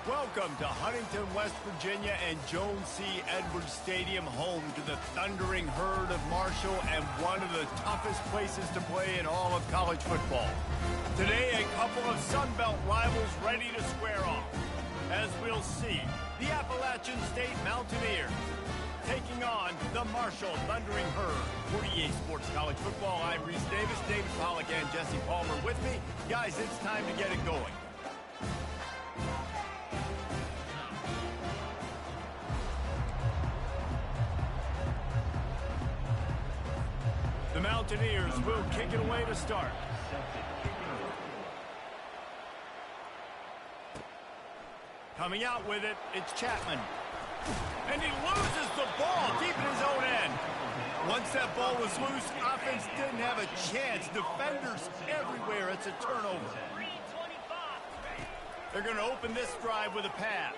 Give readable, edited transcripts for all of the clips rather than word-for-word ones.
Welcome to Huntington, West Virginia and Jones C. Edwards Stadium, home to the thundering herd of Marshall and one of the toughest places to play in all of college football. Today, a couple of Sun Belt rivals ready to square off. As we'll see, the Appalachian State Mountaineers taking on the Marshall Thundering Herd. For EA Sports College Football, I'm Reese Davis, David Pollack, and Jesse Palmer with me. Guys, it's time to get it going. The Mountaineers will kick it away to start. Coming out with it, it's Chapman. And he loses the ball deep in his own end. Once that ball was loose, offense didn't have a chance. Defenders everywhere. It's a turnover. They're going to open this drive with a pass.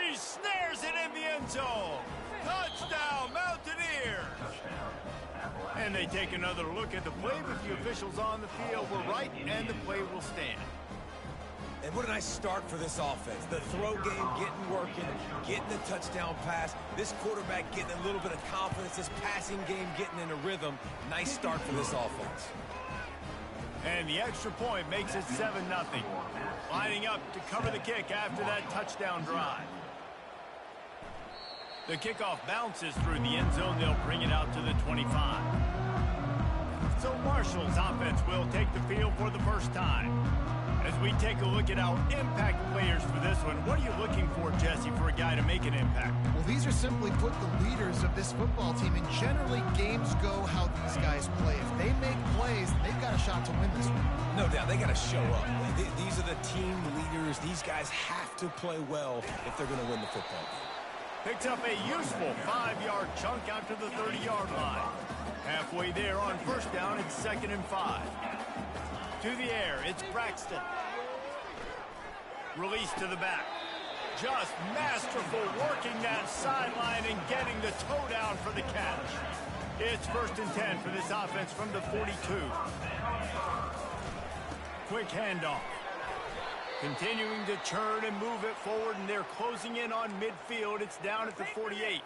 He snares it in the end zone. Touchdown, Mountaineers! And they take another look at the play, but the officials on the field were right, and the play will stand. And what a nice start for this offense. The throw game getting working, getting the touchdown pass. This quarterback getting a little bit of confidence. This passing game getting in a rhythm. Nice start for this offense. And the extra point makes it 7-0. Lining up to cover the kick after that touchdown drive. The kickoff bounces through the end zone. They'll bring it out to the 25. So Marshall's offense will take the field for the first time. As we take a look at our impact players for this one, what are you looking for, Jesse, for a guy to make an impact? Well, these are simply put the leaders of this football team, and generally games go how these guys play. If they make plays, they've got a shot to win this one. No doubt, they got to show up. These are the team leaders. These guys have to play well if they're going to win the football game. Picks up a useful 5-yard chunk out to the 30-yard line. Halfway there on first down, it's 2nd and 5. To the air, it's Braxton. Release to the back. Just masterful working that sideline and getting the toe down for the catch. It's 1st and 10 for this offense from the 42. Quick handoff. Continuing to churn and move it forward, and they're closing in on midfield. It's down at the 48.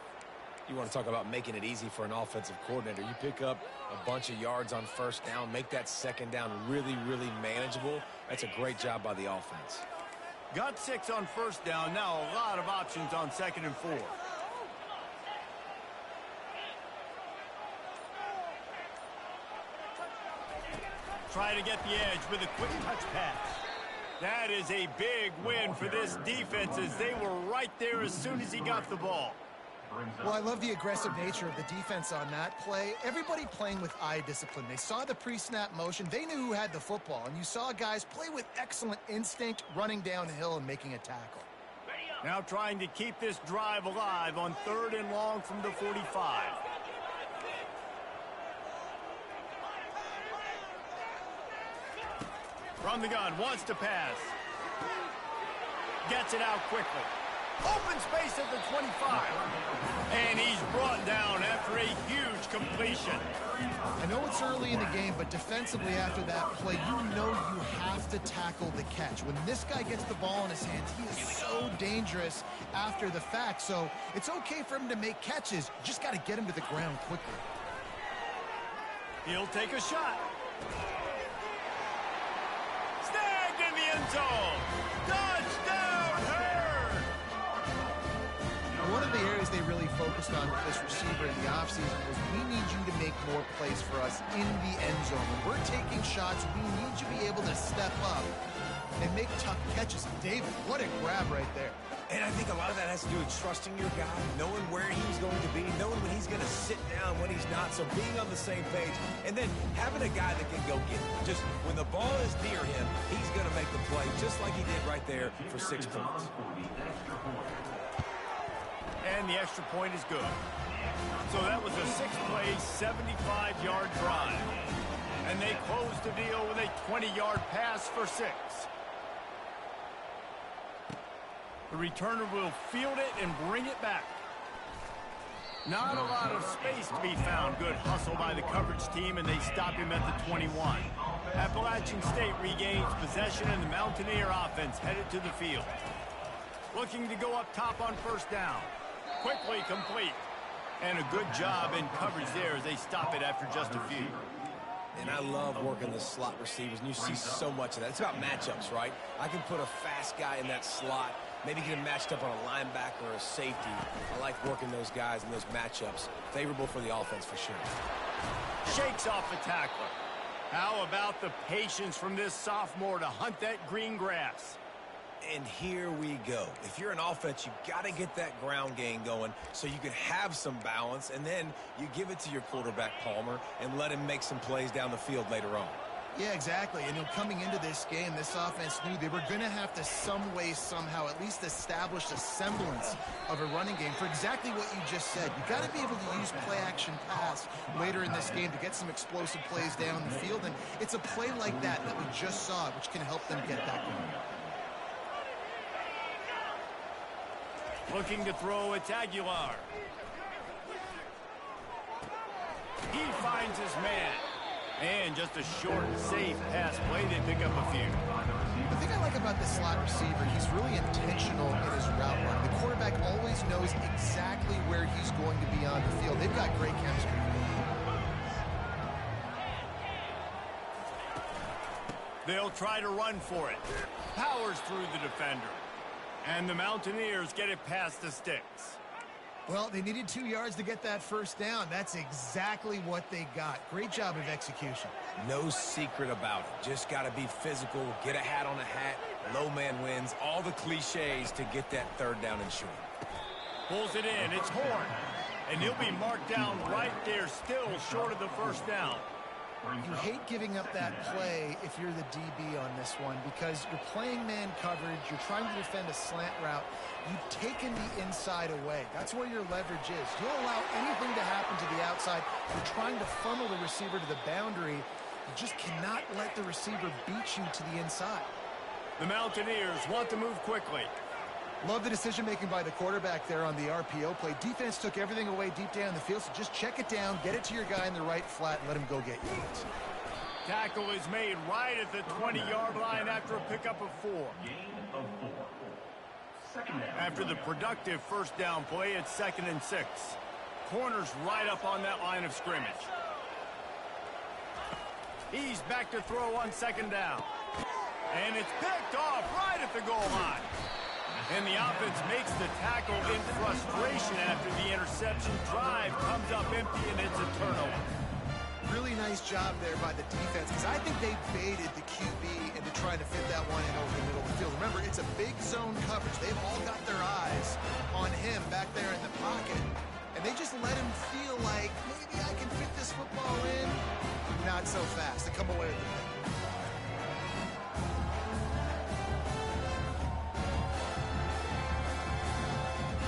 You want to talk about making it easy for an offensive coordinator. You pick up a bunch of yards on first down, make that second down really, really manageable. That's a great job by the offense. Got 6 on first down. Now a lot of options on 2nd and 4. Try to get the edge with a quick touch pass. That is a big win for this defense, as they were right there as soon as he got the ball. Well, I love the aggressive nature of the defense on that play. Everybody playing with eye discipline. They saw the pre-snap motion. They knew who had the football, and you saw guys play with excellent instinct, running downhill and making a tackle. Now trying to keep this drive alive on 3rd and long from the 45. From the gun, wants to pass. Gets it out quickly. Open space at the 25. And he's brought down after a huge completion. I know it's early in the game, but defensively after that play, you know you have to tackle the catch. When this guy gets the ball in his hands, he is so dangerous after the fact. So it's okay for him to make catches. You just got to get him to the ground quickly. He'll take a shot. Snagged in the end zone. Touchdown, Herd! One of the areas they really focused on with this receiver in the offseason was, we need you to make more plays for us in the end zone. When we're taking shots, we need you to be able to step up and make tough catches. David, what a grab right there. And I think a lot of that has to do with trusting your guy, knowing where he's going to be, knowing when he's going to sit down, when he's not, so being on the same page, and then having a guy that can go get it. Just when the ball is near him, he's going to make the play, just like he did right there for 6 points. And the extra point is good. So that was a 6-play, 75-yard drive. And they closed the deal with a 20-yard pass for 6. The returner will field it and bring it back. Not a lot of space to be found. Good hustle by the coverage team, and they stop him at the 21. Appalachian State regains possession, and the Mountaineer offense headed to the field. Looking to go up top on first down. Quickly complete. And a good job in coverage there as they stop it after just a few. And I love working the slot receivers, and you see so much of that. It's about matchups, right? I can put a fast guy in that slot, maybe get him matched up on a linebacker or a safety. I like working those guys in those matchups. Favorable for the offense for sure. Shakes off the tackler. How about the patience from this sophomore to hunt that green grass? And here we go. If you're an offense, you got to get that ground game going so you can have some balance, and then you give it to your quarterback, Palmer, and let him make some plays down the field later on. Yeah, exactly. And coming into this game, this offense knew they were going to have to some way, somehow, at least establish a semblance of a running game for exactly what you just said. You got to be able to use play-action pass later in this game to get some explosive plays down the field, and it's a play like that we just saw, which can help them get that going. Looking to throw, it's Aguilar. He finds his man. And just a short, safe pass play. They pick up a few. The thing I like about this slot receiver, he's really intentional in his route run. The quarterback always knows exactly where he's going to be on the field. They've got great chemistry. They'll try to run for it. Powers through the defender. And the Mountaineers get it past the sticks. Well, they needed 2 yards to get that first down. That's exactly what they got. Great job of execution. No secret about it. Just got to be physical, get a hat on a hat, low man wins, all the cliches to get that third down and short. Pulls it in. It's Horn. And he'll be marked down right there, still short of the first down. You hate giving up that play if you're the DB on this one because you're playing man coverage, you're trying to defend a slant route, you've taken the inside away. That's where your leverage is. You'll allow anything to happen to the outside. You're trying to funnel the receiver to the boundary. You just cannot let the receiver beat you to the inside. The Mountaineers want to move quickly. Love the decision-making by the quarterback there on the RPO play. Defense took everything away deep down the field, so just check it down, get it to your guy in the right flat, and let him go get yards. Tackle is made right at the 20-yard line after a pickup of 4. After the productive first down play, it's 2nd and 6. Corners right up on that line of scrimmage. He's back to throw on 2nd down. And it's picked off right at the goal line. And the offense makes the tackle in frustration after the interception. Drive comes up empty, and it's a turnover. Really nice job there by the defense because I think they baited the QB into trying to fit that one in over the middle of the field. Remember, it's a big zone coverage. They've all got their eyes on him back there in the pocket, and they just let him feel like maybe I can fit this football in. Not so fast. They come away with the pick.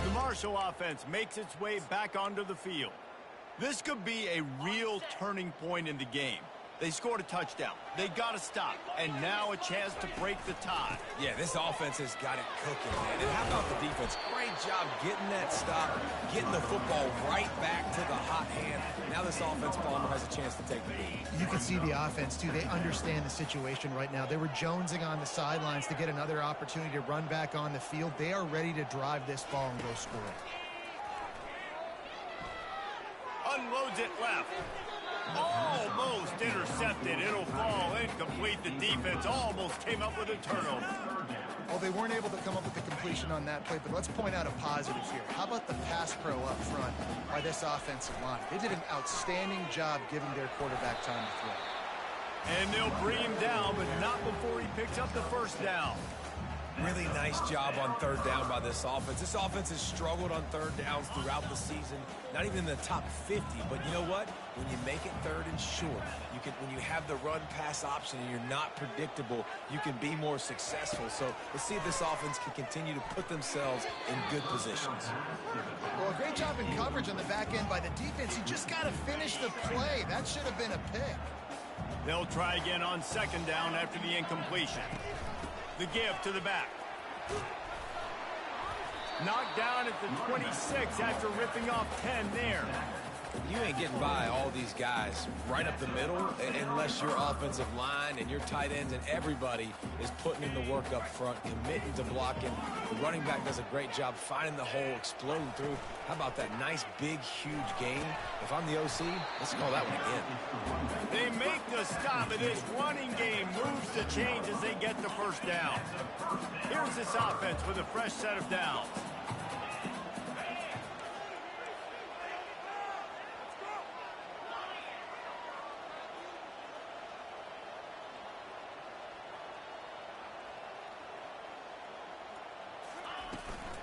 The Marshall offense makes its way back onto the field. This could be a real turning point in the game. They scored a touchdown. They got to stop. And now a chance to break the tie. Yeah, this offense has got it cooking, man. And how about the defense? Great job getting that stop, getting the football right back to the hot hand. Now this offense, Palmer, has a chance to take the lead. You can see the offense, too. They understand the situation right now. They were jonesing on the sidelines to get another opportunity to run back on the field. They are ready to drive this ball and go score it. Unloads it left. Almost intercepted. It'll fall incomplete. The defense almost came up with a turnover. Well, they weren't able to come up with the completion on that play, but let's point out a positive here. How about the pass pro up front by this offensive line? They did an outstanding job giving their quarterback time to throw. And they'll bring him down, but not before he picks up the first down. Really nice job on third down by this offense. This offense has struggled on third downs throughout the season, not even in the top 50. But you know what? When you make it third and short, when you have the run-pass option and you're not predictable, you can be more successful. So let's see if this offense can continue to put themselves in good positions. Well, great job in coverage on the back end by the defense. You just got to finish the play. That should have been a pick. They'll try again on 2nd down after the incompletion. The give to the back. Knocked down at the 26 after ripping off 10 there. You ain't getting by all these guys right up the middle unless your offensive line and your tight ends and everybody is putting in the work up front, committing to blocking. The running back does a great job finding the hole, exploding through. How about that nice, big, huge gain? If I'm the OC, let's call that one again. They make the stop, and this running game moves the chains as they get the first down. Here's this offense with a fresh set of downs.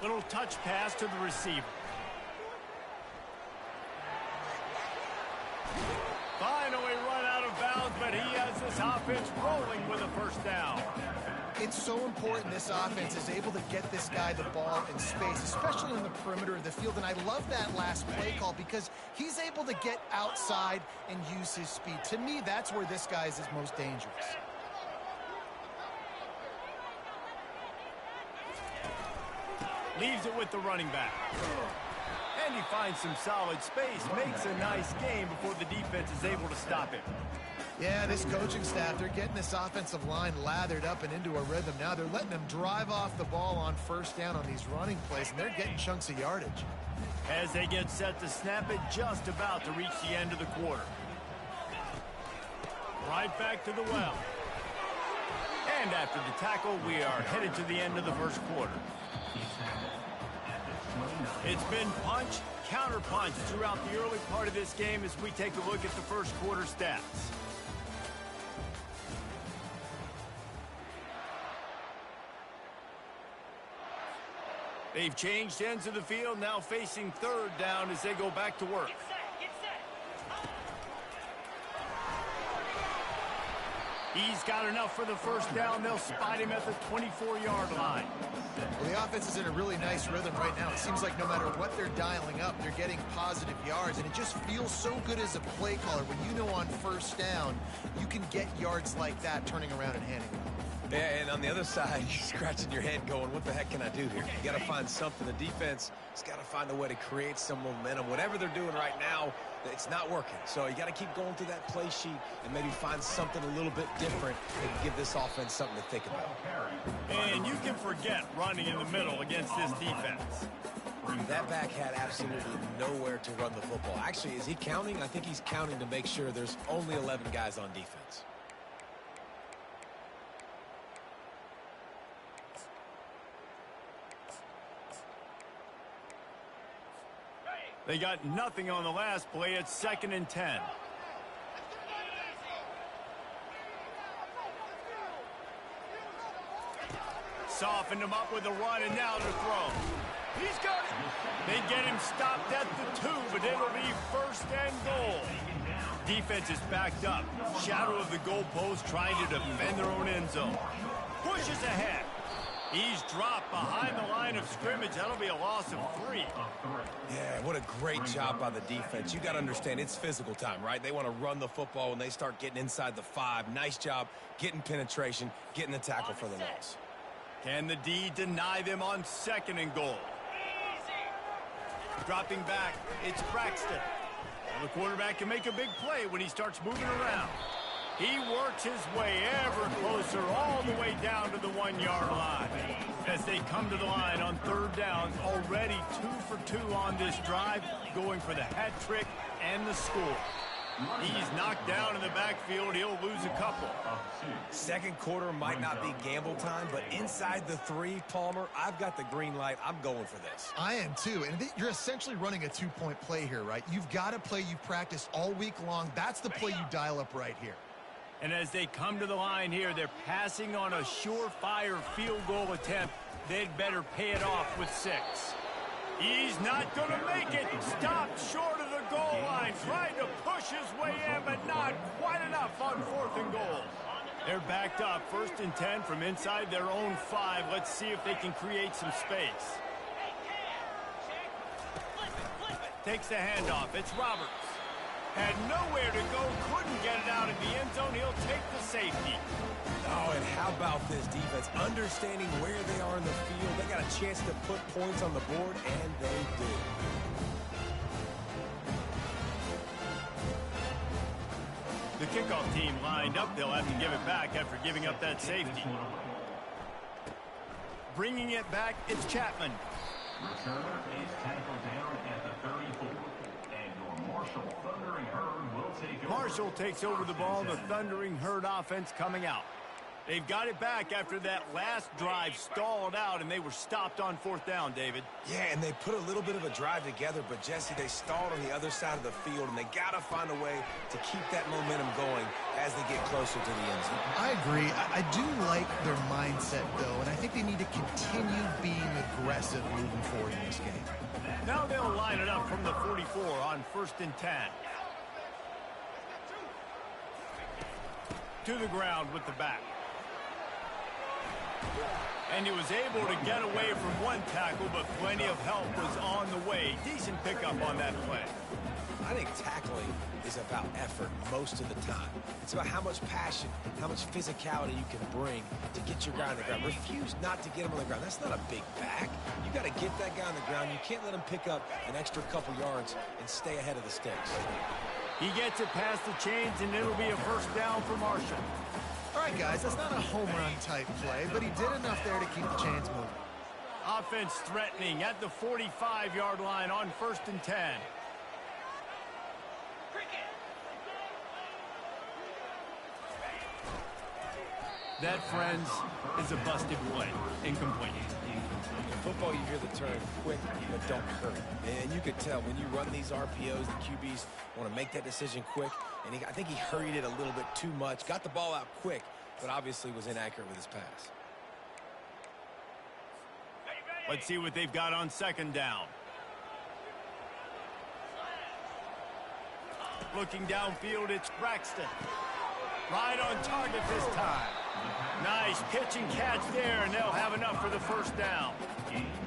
Little touch pass to the receiver. Finally run out of bounds, but he has this offense rolling with a first down. It's so important this offense is able to get this guy the ball in space, especially in the perimeter of the field. And I love that last play call because he's able to get outside and use his speed. To me, that's where this guy is his most dangerous. Leaves it with the running back. And he finds some solid space, makes a nice game before the defense is able to stop him. Yeah, this coaching staff, they're getting this offensive line lathered up and into a rhythm. Now they're letting them drive off the ball on first down on these running plays, and they're getting chunks of yardage. As they get set to snap it, just about to reach the end of the quarter. Right back to the well. And after the tackle, we are headed to the end of the first quarter. It's been punch, counter punch throughout the early part of this game as we take a look at the first quarter stats. They've changed ends of the field, now facing third down as they go back to work. He's got enough for the first down. They'll spot him at the 24-yard line. Well, the offense is in a really nice rhythm right now. It seems like no matter what they're dialing up, they're getting positive yards, and it just feels so good as a play caller when you know on first down you can get yards like that turning around and handing them. Yeah, and on the other side, you're scratching your head going, what the heck can I do here? You got to find something. The defense has got to find a way to create some momentum. Whatever they're doing right now, it's not working. So you got to keep going through that play sheet and maybe find something a little bit different that can give this offense something to think about. And you can forget running in the middle against this defense. That back had absolutely nowhere to run the football. Actually, is he counting? I think he's counting to make sure there's only 11 guys on defense. They got nothing on the last play. It's 2nd and 10. Softened him up with a run, and now to throw. He's got it. They get him stopped at the 2, but it'll be 1st and goal. Defense is backed up. Shadow of the goalpost trying to defend their own end zone. Pushes ahead. He's dropped behind the line of scrimmage. That'll be a loss of 3. Yeah, what a great job by the defense. You got to understand, it's physical time, right? They want to run the football when they start getting inside the 5. Nice job getting penetration, getting the tackle for the loss. Can the D deny them on 2nd and goal? Dropping back, it's Braxton. Well, the quarterback can make a big play when he starts moving around. He works his way ever closer all the way down to the 1-yard line. As they come to the line on 3rd down, already 2 for 2 on this drive, going for the hat trick and the score. He's knocked down in the backfield. He'll lose a couple. Second quarter might not be gamble time, but inside the 3, Palmer, I've got the green light. I'm going for this. I am too, and you're essentially running a 2-point play here, right? You've got a play you've practiced all week long. That's the play you dial up right here. And as they come to the line here, they're passing on a surefire field goal attempt. They'd better pay it off with 6. He's not going to make it. Stopped short of the goal line. Trying to push his way in, but not quite enough on 4th and goal. They're backed up. 1st and 10 from inside their own 5. Let's see if they can create some space. Takes the handoff. It's Roberts. Had nowhere to go, couldn't get it out of the end zone. He'll take the safety. Oh, and how about this defense? Understanding where they are in the field. They got a chance to put points on the board, and they do. The kickoff team lined up. They'll have to give it back after giving up that safety. Bringing it back, it's Chapman. Returner is tackled down at the 34. And your Marshall Thundering Herd will take over. Marshall takes over the ball. The Thundering Herd offense coming out. They've got it back after that last drive stalled out, and they were stopped on 4th down, David. Yeah, and they put a little bit of a drive together, but, Jesse, they stalled on the other side of the field, and they got to find a way to keep that momentum going as they get closer to the end zone. I agree. I do like their mindset, though, and I think they need to continue being aggressive moving forward in this game. Now they'll line it up from the 44 on 1st and 10. To the ground with the back. And he was able to get away from one tackle, but plenty of help was on the way. Decent pickup on that play. I think tackling is about effort most of the time. It's about how much passion, how much physicality you can bring to get your guy on the ground. Refuse not to get him on the ground. That's not a big back. You got to get that guy on the ground. You can't let him pick up an extra couple yards and stay ahead of the sticks. He gets it past the chains, and it'll be a 1st down for Marshall. All right, guys, that's not a home run type play, but he did enough there to keep the chains moving. Offense threatening at the 45-yard line on 1st and 10. That, friends, is a busted play. Incomplete. In football, you hear the term quick, but don't hurry. And you could tell when you run these RPOs, the QBs want to make that decision quick. And I think he hurried it a little bit too much. Got the ball out quick, but obviously was inaccurate with his pass. Let's see what they've got on 2nd down. Looking downfield, it's Braxton. Right on target this time. Nice pitch and catch there, and they'll have enough for the 1st down.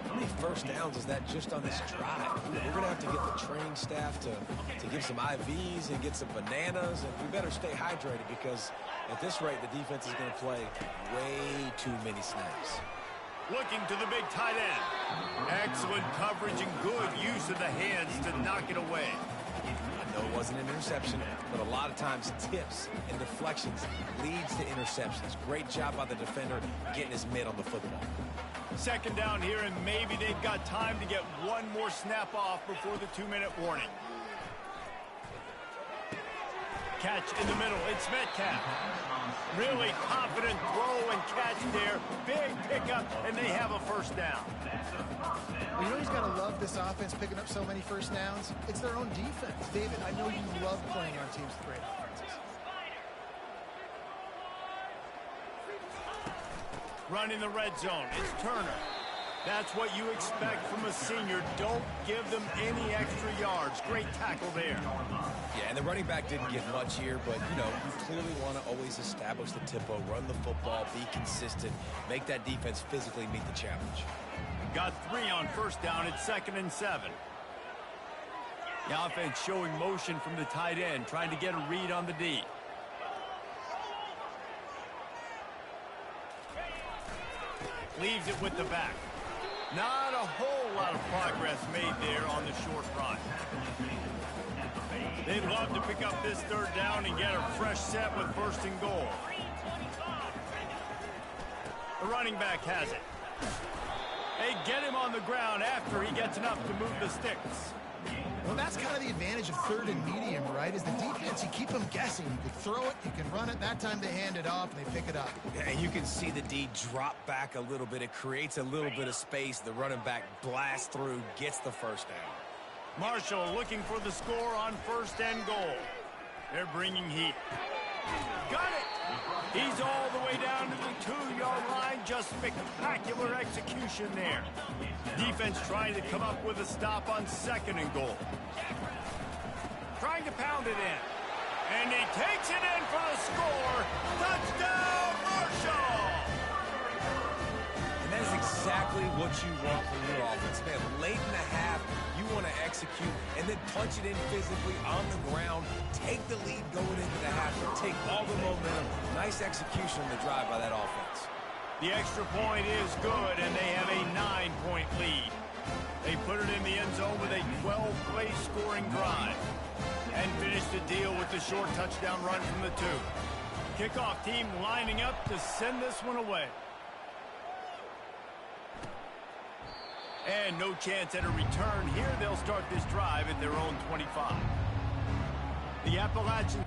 How many 1st downs is that just on this drive? We're going to have to get the training staff to give some IVs and get some bananas, and we better stay hydrated because at this rate, the defense is going to play way too many snaps. Looking to the big tight end. Excellent coverage and good use of the hands to knock it away. I know it wasn't an interception, but a lot of times tips and deflections leads to interceptions. Great job by the defender getting his mitt on the football. 2nd down here, and maybe they've got time to get one more snap off before the 2-minute warning. Catch in the middle, it's Metcalf. Really confident throw and catch there. Big pickup, and they have a 1st down. Well, you know who's got to love this offense picking up so many 1st downs? It's their own defense. David, I know you love playing on teams with great offenses. Running the red zone, it's Turner. That's what you expect from a senior. Don't give them any extra yards. Great tackle there. Yeah, and the running back didn't get much here, but, you know, you clearly want to always establish the tempo, run the football, be consistent, make that defense physically meet the challenge. Got 3 on 1st down. It's 2nd and 7. The offense showing motion from the tight end, trying to get a read on the D. Leaves it with the back. Not a whole lot of progress made there on the short run. They'd love to pick up this 3rd down and get a fresh set with 1st and goal. The running back has it. They get him on the ground after he gets enough to move the sticks. Well, that's kind of the advantage of 3rd and medium, right? Is the defense, you keep them guessing. You can throw it, you can run it. That time they hand it off and they pick it up. Yeah, and you can see the D drop back a little bit. It creates a little bit of space. The running back blasts through, gets the 1st down. Marshall looking for the score on 1st and goal. They're bringing heat. Got it! He's all the way down to the 2-yard line. Just spectacular execution there. Defense trying to come up with a stop on 2nd and goal. Trying to pound it in. And he takes it in for the score. Touchdown, Marshall! And that is exactly exactly what you want from your offense. Man, late in the half, you want to execute and then punch it in physically on the ground, take the lead going into the half, take all the momentum. Nice execution on the drive by that offense. The extra point is good, and they have a 9-point lead. They put it in the end zone with a 12-play scoring drive and finished the deal with the short touchdown run from the 2. Kickoff team lining up to send this one away. And no chance at a return here. They'll start this drive at their own 25. The Appalachian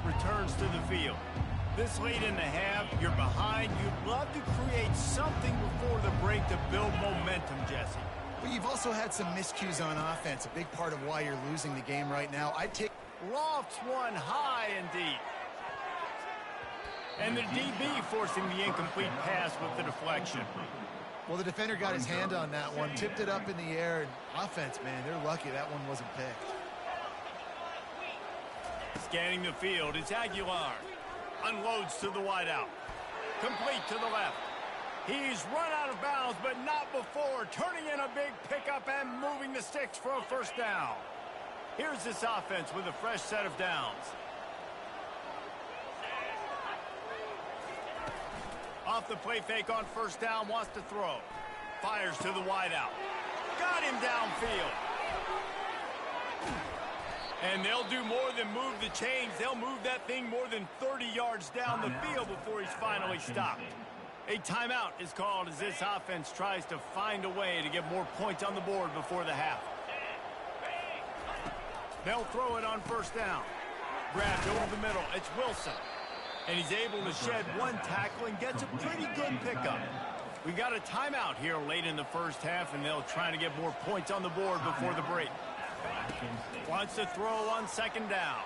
returns to the field. This late in the half, you're behind. You'd love to create something before the break to build momentum, Jesse. But you've also had some miscues on offense, a big part of why you're losing the game right now. I'd take... Lofts one high and deep. And the DB forcing the incomplete pass with the deflection. Well, the defender got his hand on that one, tipped it up in the air. And offense, man, they're lucky that one wasn't picked. Scanning the field, it's Aguilar. Unloads to the wideout. Complete to the left. He's run out of bounds, but not before. Turning in a big pickup and moving the sticks for a first down. Here's this offense with a fresh set of downs. Off the play fake on first down, wants to throw. Fires to the wideout. Got him downfield. And they'll do more than move the chains. They'll move that thing more than 30 yards down the field before he's finally stopped. A timeout is called as this offense tries to find a way to get more points on the board before the half. They'll throw it on first down. Grabbed over the middle. It's Wilson. And he's able to shed one tackle and gets a pretty good pickup. We got a timeout here late in the first half, and they'll try to get more points on the board before the break. Wants to throw on second down.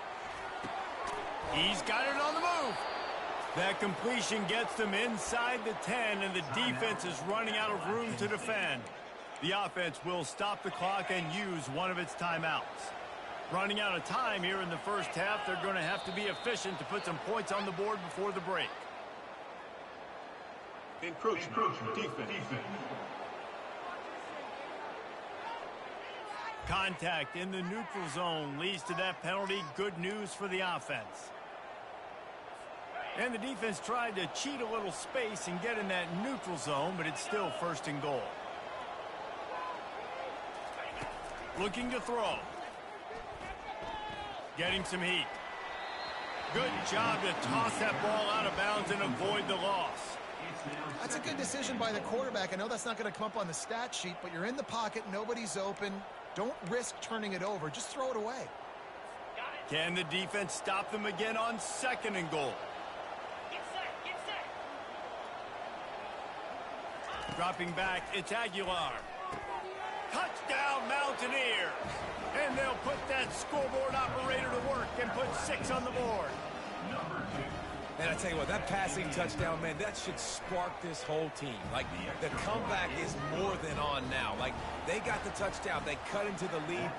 He's got it on the move. That completion gets them inside the 10, and the defense is running out of room to defend. The offense will stop the clock and use one of its timeouts. Running out of time here in the first half, they're going to have to be efficient to put some points on the board before the break. Encroachment, defense. Contact in the neutral zone leads to that penalty. Good news for the offense. And the defense tried to cheat a little space and get in that neutral zone, but it's still first and goal. Looking to throw. Getting some heat. Good job to toss that ball out of bounds and avoid the loss. That's a good decision by the quarterback. I know that's not going to come up on the stat sheet, but you're in the pocket, nobody's open. Don't risk turning it over. Just throw it away. Can the defense stop them again on second and goal? Get set. Dropping back, it's Aguilar. Touchdown, Mountaineers! And they'll put that scoreboard operator to work and put 6 on the board. And I tell you what, that passing touchdown, man, that should spark this whole team. Like, the comeback is more than on now. Like, they got the touchdown. They cut into the lead.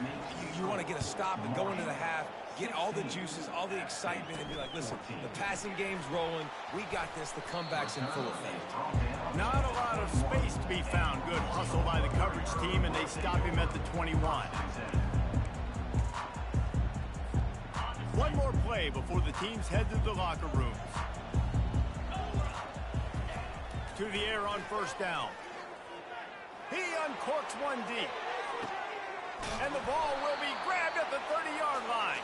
You want to get a stop and go into the half, get all the juices, all the excitement, and be like, listen, the passing game's rolling. We got this. The comeback's in full effect. Not a lot of space to be found. Good hustle by the coverage team, and they stop him at the 21. One more play before the teams head to the locker rooms. To the air on first down. He uncorks one deep. And the ball will be grabbed at the 30-yard line.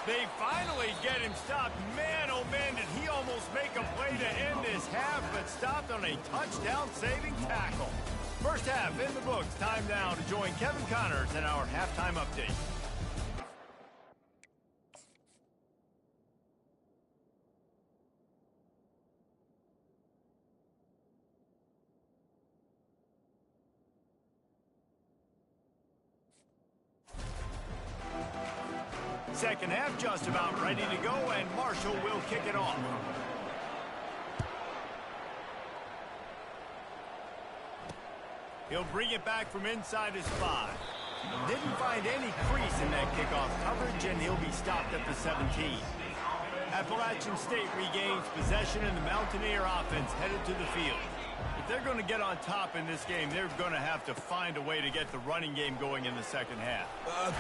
They finally get him stopped. Man, oh man, did he almost make a play to end this half, but stopped on a touchdown-saving tackle. First half in the books. Time now to join Kevin Connors in our halftime update. Second half just about ready to go, and Marshall will kick it off. He'll bring it back from inside his 5. Didn't find any crease in that kickoff coverage, and he'll be stopped at the 17. Appalachian State regains possession, and the Mountaineer offense headed to the field. If they're going to get on top in this game, they're going to have to find a way to get the running game going in the second half.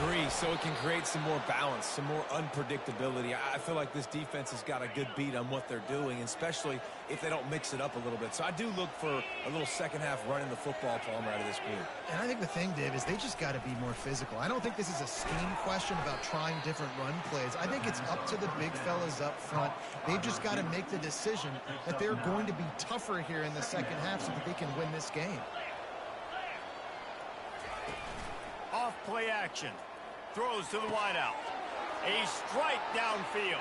Agree, so it can create some more balance, some more unpredictability. I feel like this defense has got a good beat on what they're doing, especially if they don't mix it up a little bit. So I do look for a little second half running the football Palmer out of this group. And I think the thing, Dave, is they just got to be more physical. I don't think this is a scheme question about trying different run plays. I think it's up to the big fellas up front. They've just got to make the decision that they're going to be tougher here in the second half so that they can win this game. Off play action. Throws to the wideout. A strike downfield.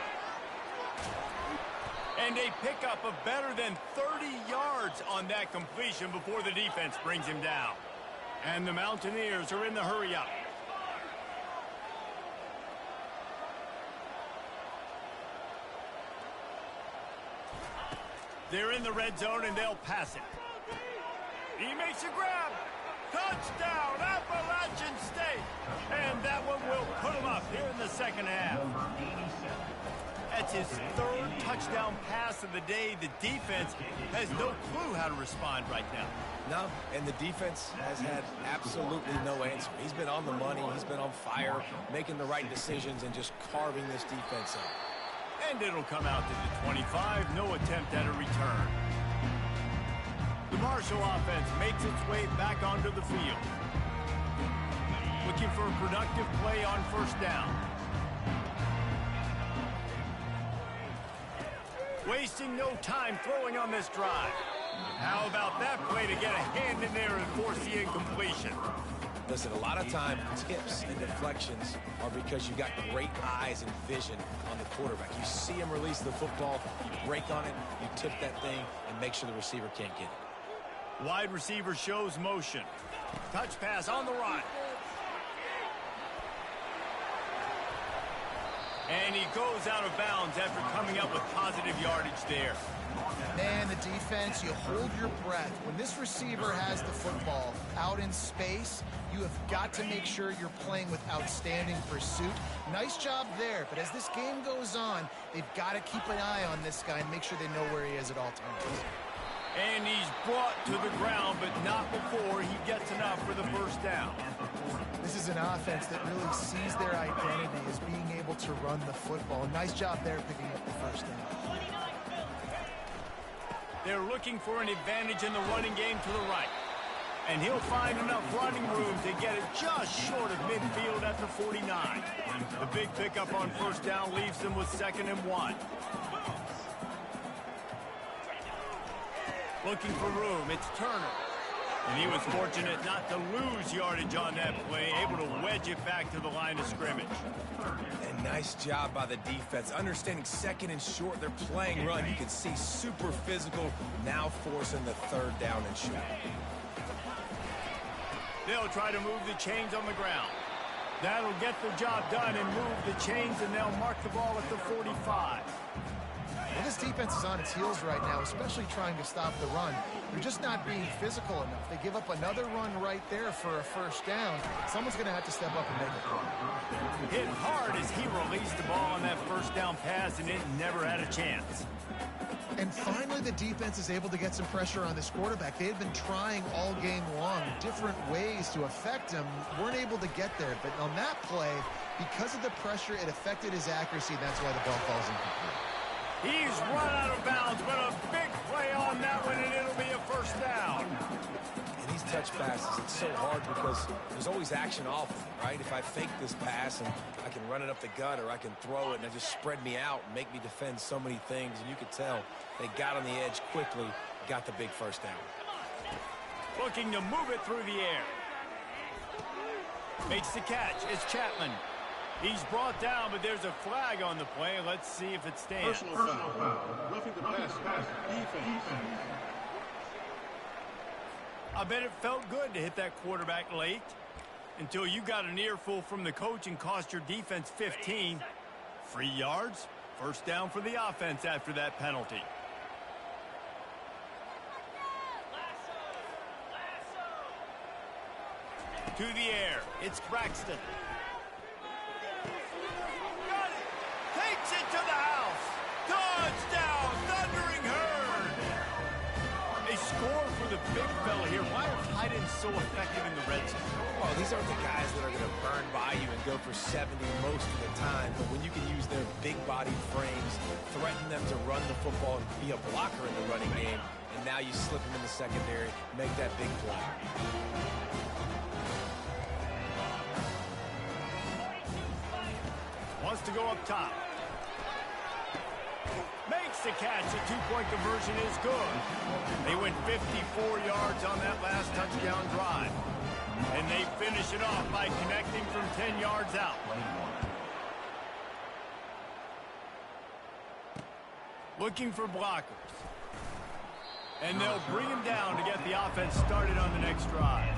And a pickup of better than 30 yards on that completion before the defense brings him down. And the Mountaineers are in the hurry-up. They're in the red zone, and they'll pass it. He makes a grab. Touchdown, Appalachian State. And that one will put him up here in the second half. That's his third touchdown pass of the day. The defense has no clue how to respond right now. No, and the defense has had absolutely no answer. He's been on the money. He's been on fire, making the right decisions and just carving this defense up. And it'll come out to the 25. No attempt at a return. The Marshall offense makes its way back onto the field. Looking for a productive play on first down. Wasting no time throwing on this drive. How about that play to get a hand in there and force the incompletion? Listen, a lot of time, tips and deflections are because you got great eyes and vision on the quarterback. You see him release the football, you break on it, you tip that thing, and make sure the receiver can't get it. Wide receiver shows motion. Touch pass on the run. And he goes out of bounds after coming up with positive yardage there. Man, the defense, you hold your breath. When this receiver has the football out in space, you have got to make sure you're playing with outstanding pursuit. Nice job there, but as this game goes on, they've got to keep an eye on this guy and make sure they know where he is at all times. And he's brought to the ground, but not before he gets enough for the first down. This is an offense that really sees their identity as being able to run the football. Nice job there picking up the first down. They're looking for an advantage in the running game to the right. And he'll find enough running room to get it just short of midfield at the 49. The big pickup on first down leaves them with 2nd and 1. Looking for room, it's Turner. And he was fortunate not to lose yardage on that play, able to wedge it back to the line of scrimmage. And nice job by the defense. Understanding 2nd and short, they're playing run. You can see super physical, now forcing the 3rd down and short. They'll try to move the chains on the ground. That'll get the job done and move the chains, and they'll mark the ball at the 45. Well, this defense is on its heels right now, especially trying to stop the run. They're just not being physical enough. They give up another run right there for a first down. Someone's going to have to step up and make it. Hit hard as he released the ball on that first down pass, and it never had a chance. And finally, the defense is able to get some pressure on this quarterback. They had been trying all game long different ways to affect him. Weren't able to get there. But on that play, because of the pressure, it affected his accuracy. That's why the ball falls incomplete. He's run out of bounds, but a big play on that one, and it'll be a first down. And these touch passes, it's so hard because there's always action off them, right? If I fake this pass and I can run it up the gut or I can throw it and it just spread me out and make me defend so many things. And you could tell they got on the edge quickly, got the big first down. Looking to move it through the air. Makes the catch. It's Chapman. He's brought down, but there's a flag on the play. Let's see if it stands. Personal foul. Roughing the pass. Defense. I bet it felt good to hit that quarterback late until you got an earful from the coach and cost your defense 15. 3 yards. First down for the offense after that penalty. To the air. It's Braxton. Got it. Takes it to the house. Touchdown, Thundering Herd. A score for the big fella here. Why are tight ends so effective in the red zone? Well, these aren't the guys that are going to burn by you and go for 70 most of the time, but when you can use their big-bodied frames, threaten them to run the football and be a blocker in the running game, and now you slip them in the secondary, make that big play. Wants to go up top. Makes the catch. The two-point conversion is good. They went 54 yards on that last touchdown drive. And they finish it off by connecting from 10 yards out. Looking for blockers. And they'll bring him down to get the offense started on the next drive.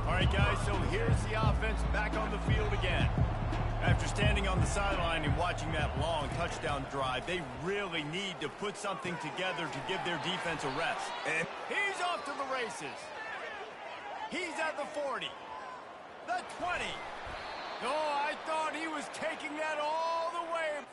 All right, guys, so here's the offense back on the field again. After standing on the sideline and watching that long touchdown drive, they really need to put something together to give their defense a rest. And he's off to the races. He's at the 40, the 20. Oh, I thought he was taking that all the way.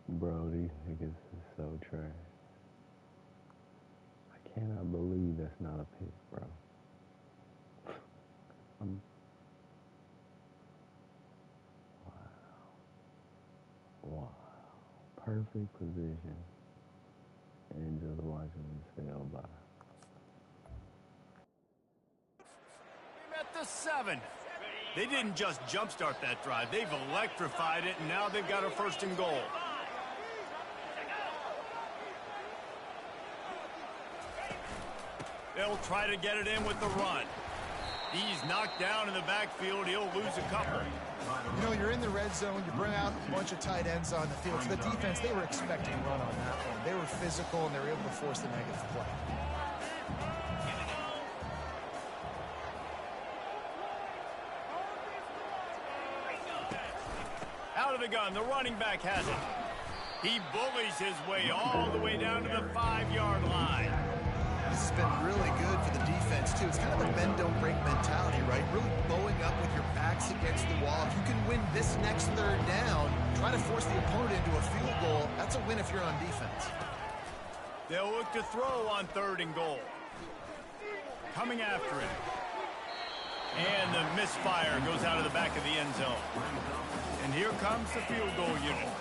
Bro, these niggas is so trash. I cannot believe that's not a pick, bro. Wow. Perfect position. And just watching them sail by. At the 7. They didn't just jumpstart that drive. They've electrified it, and now they've got a 1st and goal. They'll try to get it in with the run. He's knocked down in the backfield. He'll lose a couple. You know, you're in the red zone. You bring out a bunch of tight ends on the field. For the defense, they were expecting a run on that one. They were physical, and they were able to force the negative play. Out of the gun. The running back has it. He bullies his way all the way down to the 5-yard line. This has been really good for the defense, too. It's kind of a bend-don't-break mentality, right? Really bowing up with your backs against the wall. If you can win this next 3rd down, try to force the opponent into a field goal, that's a win if you're on defense. They'll look to throw on 3rd and goal. Coming after it. And the misfire goes out of the back of the end zone. And here comes the field goal unit.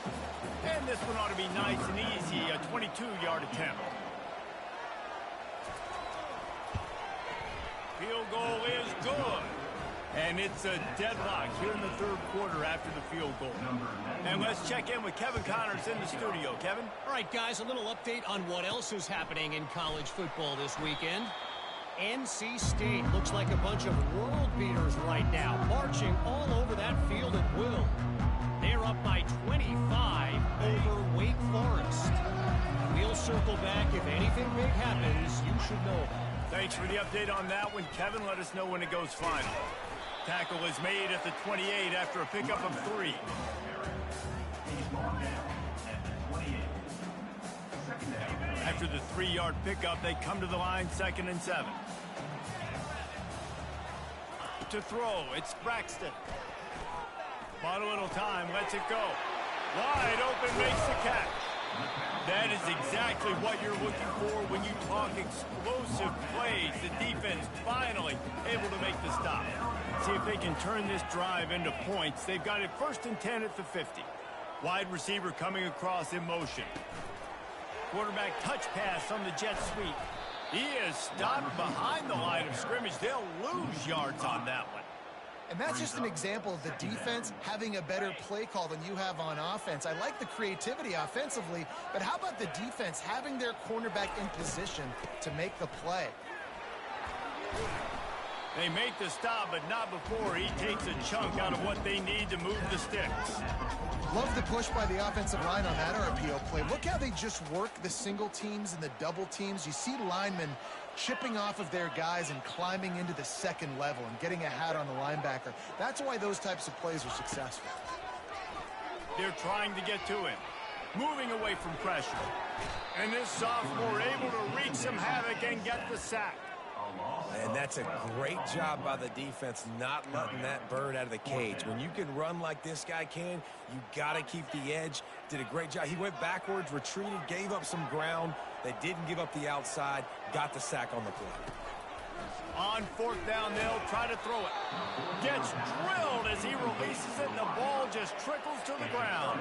And this one ought to be nice and easy, a 22-yard attempt. Field goal is good. And it's a deadlock here in the 3rd quarter after the field goal. And let's check in with Kevin Connors in the studio. Kevin? All right, guys, a little update on what else is happening in college football this weekend. NC State looks like a bunch of world beaters right now, marching all over that field at will. They're up by 25 over Wake Forest. We'll circle back. If anything big happens, you should know about it. Thanks for the update on that one, Kevin. Let us know when it goes final. Tackle is made at the 28 after a pickup of 3. After the 3-yard pickup, they come to the line 2nd and 7. To throw, it's Braxton. Bought a little time, lets it go. Wide open, makes the catch. That is exactly what you're looking for when you talk explosive plays. The defense finally able to make the stop. See if they can turn this drive into points. They've got it 1st and 10 at the 50. Wide receiver coming across in motion. Quarterback touch pass on the jet sweep. He is stopped behind the line of scrimmage. They'll lose yards on that one. And that's just an example of the defense having a better play call than you have on offense. I like the creativity offensively, but how about the defense having their cornerback in position to make the play? They make the stop, but not before he takes a chunk out of what they need to move the sticks. Love the push by the offensive line on that RPO play. Look how they just work the single teams and the double teams. You see linemen chipping off of their guys and climbing into the second level and getting a hat on the linebacker. That's why those types of plays are successful. They're trying to get to him, moving away from pressure. And this sophomore able to wreak some havoc and get the sack. And that's a great job by the defense not letting that bird out of the cage. When you can run like this guy can, you got to keep the edge. Did a great job. He went backwards, retreated, gave up some ground. They didn't give up the outside, got the sack on the play. On fourth down, they'll try to throw it. Gets drilled as he releases it, and the ball just trickles to the ground.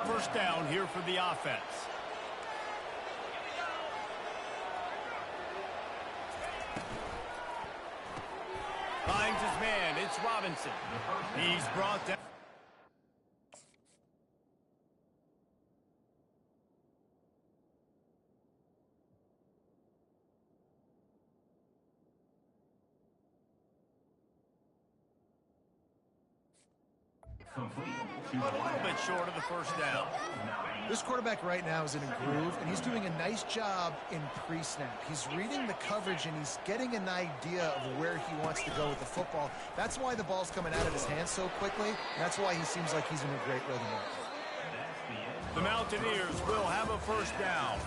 First down here for the offense. Finds his man. It's Robinson. He's brought down. A little bit short of the first down. This quarterback right now is in a groove, and he's doing a nice job in pre-snap. He's reading the coverage, and he's getting an idea of where he wants to go with the football. That's why the ball's coming out of his hands so quickly, and that's why he seems like he's in a great rhythm right now. The Mountaineers will have a first down.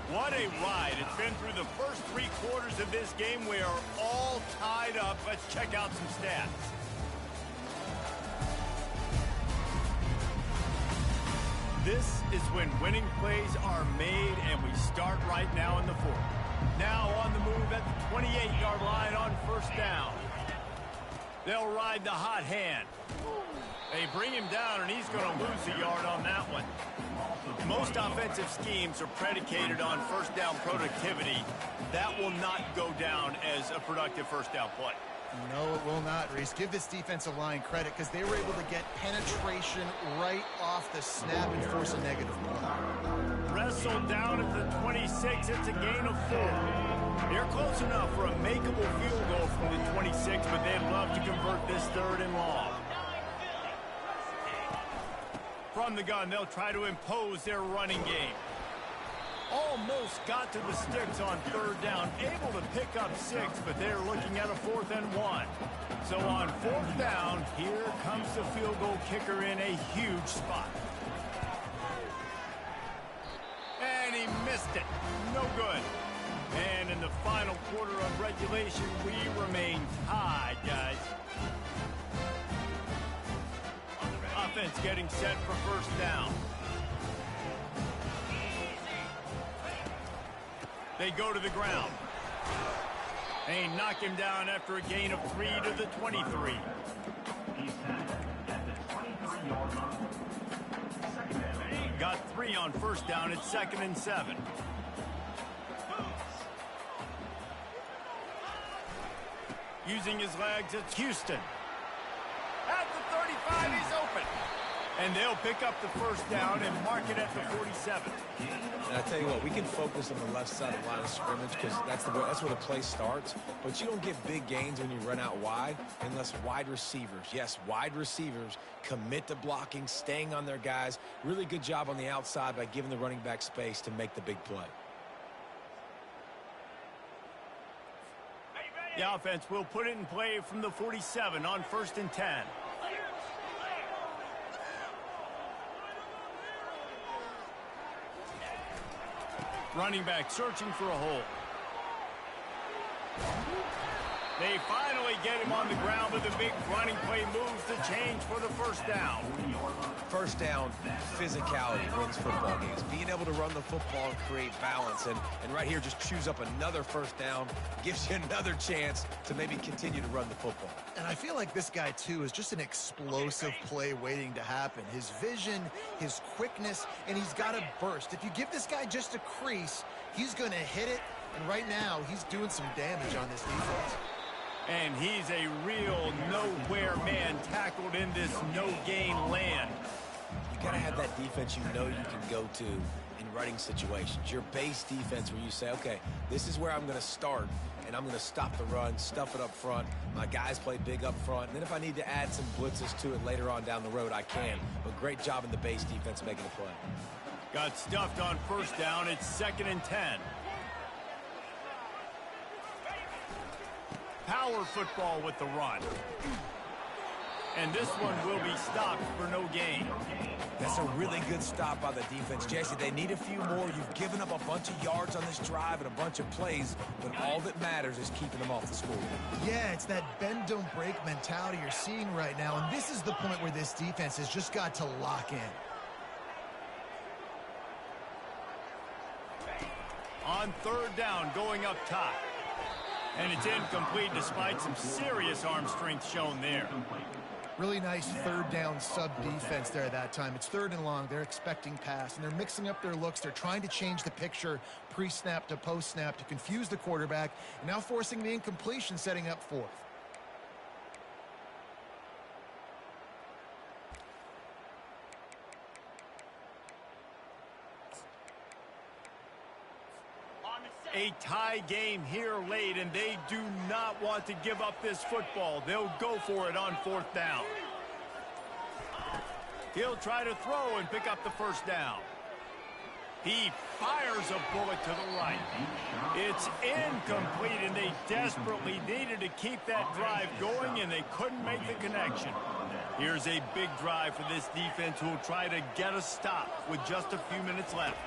What a ride. It's been through the first 3 quarters of this game. We are all tied up. Let's check out some stats. This is when winning plays are made, and we start right now in the 4th. Now on the move at the 28-yard line on first down. They'll ride the hot hand. They bring him down, and he's going to lose a yard on that one. Most offensive schemes are predicated on first down productivity. That will not go down as a productive first down play. No, it will not, Reese. Give this defensive line credit because they were able to get penetration right off the snap and force a negative play. Wrestled down at the 26. It's a gain of 4. They're close enough for a makeable field goal from the 26, but they'd love to convert this 3rd and long. From the gun, they'll try to impose their running game. Almost got to the sticks on 3rd down, able to pick up 6, but they're looking at a 4th and 1. So on 4th down, here comes the field goal kicker in a huge spot. And he missed it. No good. And in the final quarter of regulation, we remain tied, guys. Offense getting set for first down. They go to the ground. They knock him down after a gain of 3 to the 23. Got 3 on first down. It's 2nd and 7. Using his legs, it's Houston. At the 35, he's open. And they'll pick up the first down and mark it at the 47. And I tell you what, we can focus on the left side of the line of scrimmage because that's where the play starts. But you don't get big gains when you run out wide unless wide receivers, yes, wide receivers, commit to blocking, staying on their guys. Really good job on the outside by giving the running back space to make the big play. The offense will put it in play from the 47 on 1st and 10. Running back searching for a hole. They finally get him on the ground, but the big running play moves the change for the first down. First down, physicality wins football games. Being able to run the football and create balance. And right here, just chews up another first down, gives you another chance to maybe continue to run the football. And I feel like this guy, too, is just an explosive play waiting to happen. His vision, his quickness, and he's got a burst. If you give this guy just a crease, he's going to hit it. And right now, he's doing some damage on this defense. And he's a real nowhere man tackled in this no-gain land. You got to have that defense you know you can go to and running situations. Your base defense where you say, okay, this is where I'm going to start, and I'm going to stop the run, stuff it up front. My guys play big up front, and then if I need to add some blitzes to it later on down the road, I can. But great job in the base defense making a play. Got stuffed on first down. It's 2nd and 10. Power football with the run. And this one will be stopped for no gain. That's a really good stop by the defense. Jesse, they need a few more. You've given up a bunch of yards on this drive and a bunch of plays, but all that matters is keeping them off the scoreboard. Yeah, it's that bend, don't break mentality you're seeing right now, and this is the point where this defense has just got to lock in. On 3rd down, going up top. And it's incomplete despite some serious arm strength shown there. Really nice 3rd down sub defense there that time. It's 3rd and long. They're expecting pass, and they're mixing up their looks. They're trying to change the picture pre-snap to post-snap to confuse the quarterback, and now forcing the incompletion, setting up 4th. A tie game here late, and they do not want to give up this football. They'll go for it on 4th down. He'll try to throw and pick up the 1st down. He fires a bullet to the right. It's incomplete, and they desperately needed to keep that drive going, and they couldn't make the connection. Here's a big drive for this defense who will try to get a stop with just a few minutes left.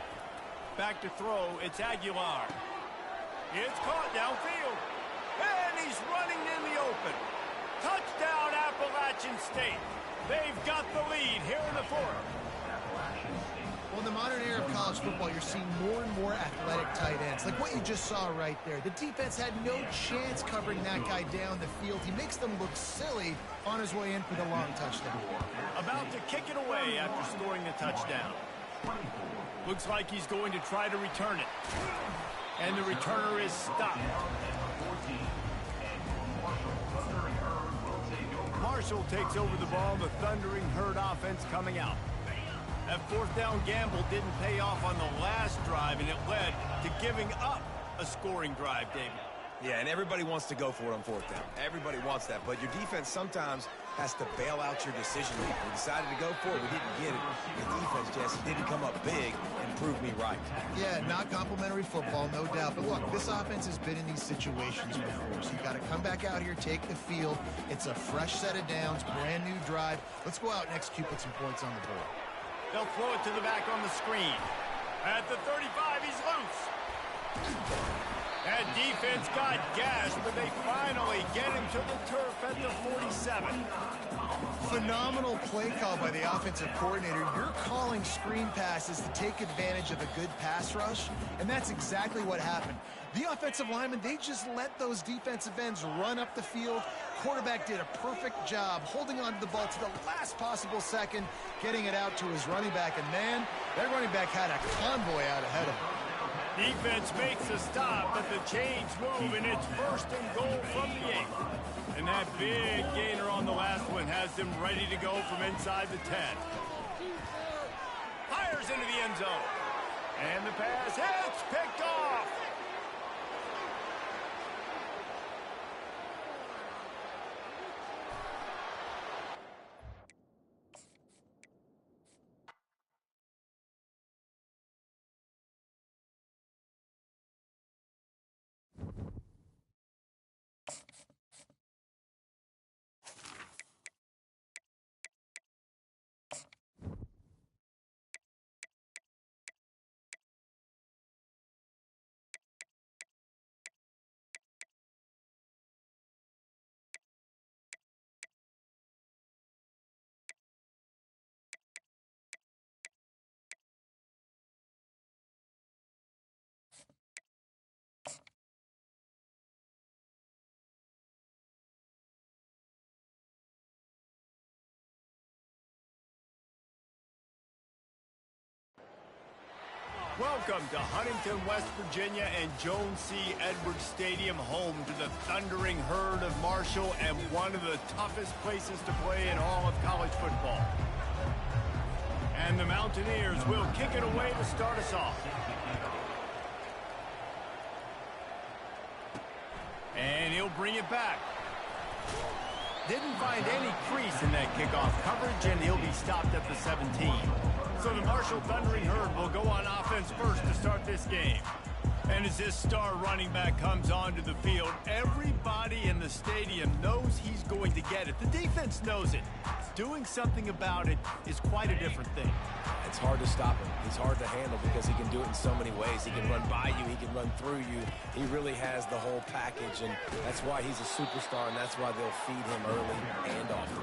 Back to throw, it's Aguilar. It's caught downfield, and he's running in the open. Touchdown, Appalachian State. They've got the lead here in the 4th. Well, in the modern era of college football, you're seeing more and more athletic tight ends, like what you just saw right there. The defense had no chance covering that guy down the field. He makes them look silly on his way in for the long touchdown. About to kick it away after scoring the touchdown. Looks like he's going to try to return it. And the returner is stopped. Marshall takes over the ball. The Thundering Herd offense coming out. That 4th down gamble didn't pay off on the last drive, and it led to giving up a scoring drive, David. Yeah, and everybody wants to go for it on 4th down. Everybody wants that, but your defense sometimes has to bail out your decision making. We decided to go for it. We didn't get it. The defense, Jesse, didn't come up big and prove me right. Yeah, not complimentary football, no doubt. But look, this offense has been in these situations before, so you got to come back out here, take the field. It's a fresh set of downs, brand new drive. Let's go out and execute, put some points on the board. They'll throw it to the back on the screen. At the 35, he's loose. That defense got gashed, but they finally get him to the turf at the 47. Phenomenal play call by the offensive coordinator. You're calling screen passes to take advantage of a good pass rush, and that's exactly what happened. The offensive linemen, they just let those defensive ends run up the field. Quarterback did a perfect job holding on to the ball to the last possible second, getting it out to his running back, and man, that running back had a convoy out ahead of him. Defense makes a stop, but the chains move, and it's 1st and goal from the 8. And that big gainer on the last one has them ready to go from inside the 10. Fires into the end zone. And the pass hits, picked off. Welcome to Huntington, West Virginia and Jones C. Edwards Stadium, home to the Thundering Herd of Marshall and one of the toughest places to play in all of college football. And the Mountaineers will kick it away to start us off. And he'll bring it back. Didn't find any crease in that kickoff coverage, and he'll be stopped at the 17. So the Marshall Thundering Herd will go on offense first to start this game. And as this star running back comes onto the field, everybody in the stadium knows he's going to get it. The defense knows it. Doing something about it is quite a different thing. It's hard to stop him. He's hard to handle because he can do it in so many ways. He can run by you. He can run through you. He really has the whole package, and that's why he's a superstar, and that's why they'll feed him early and often.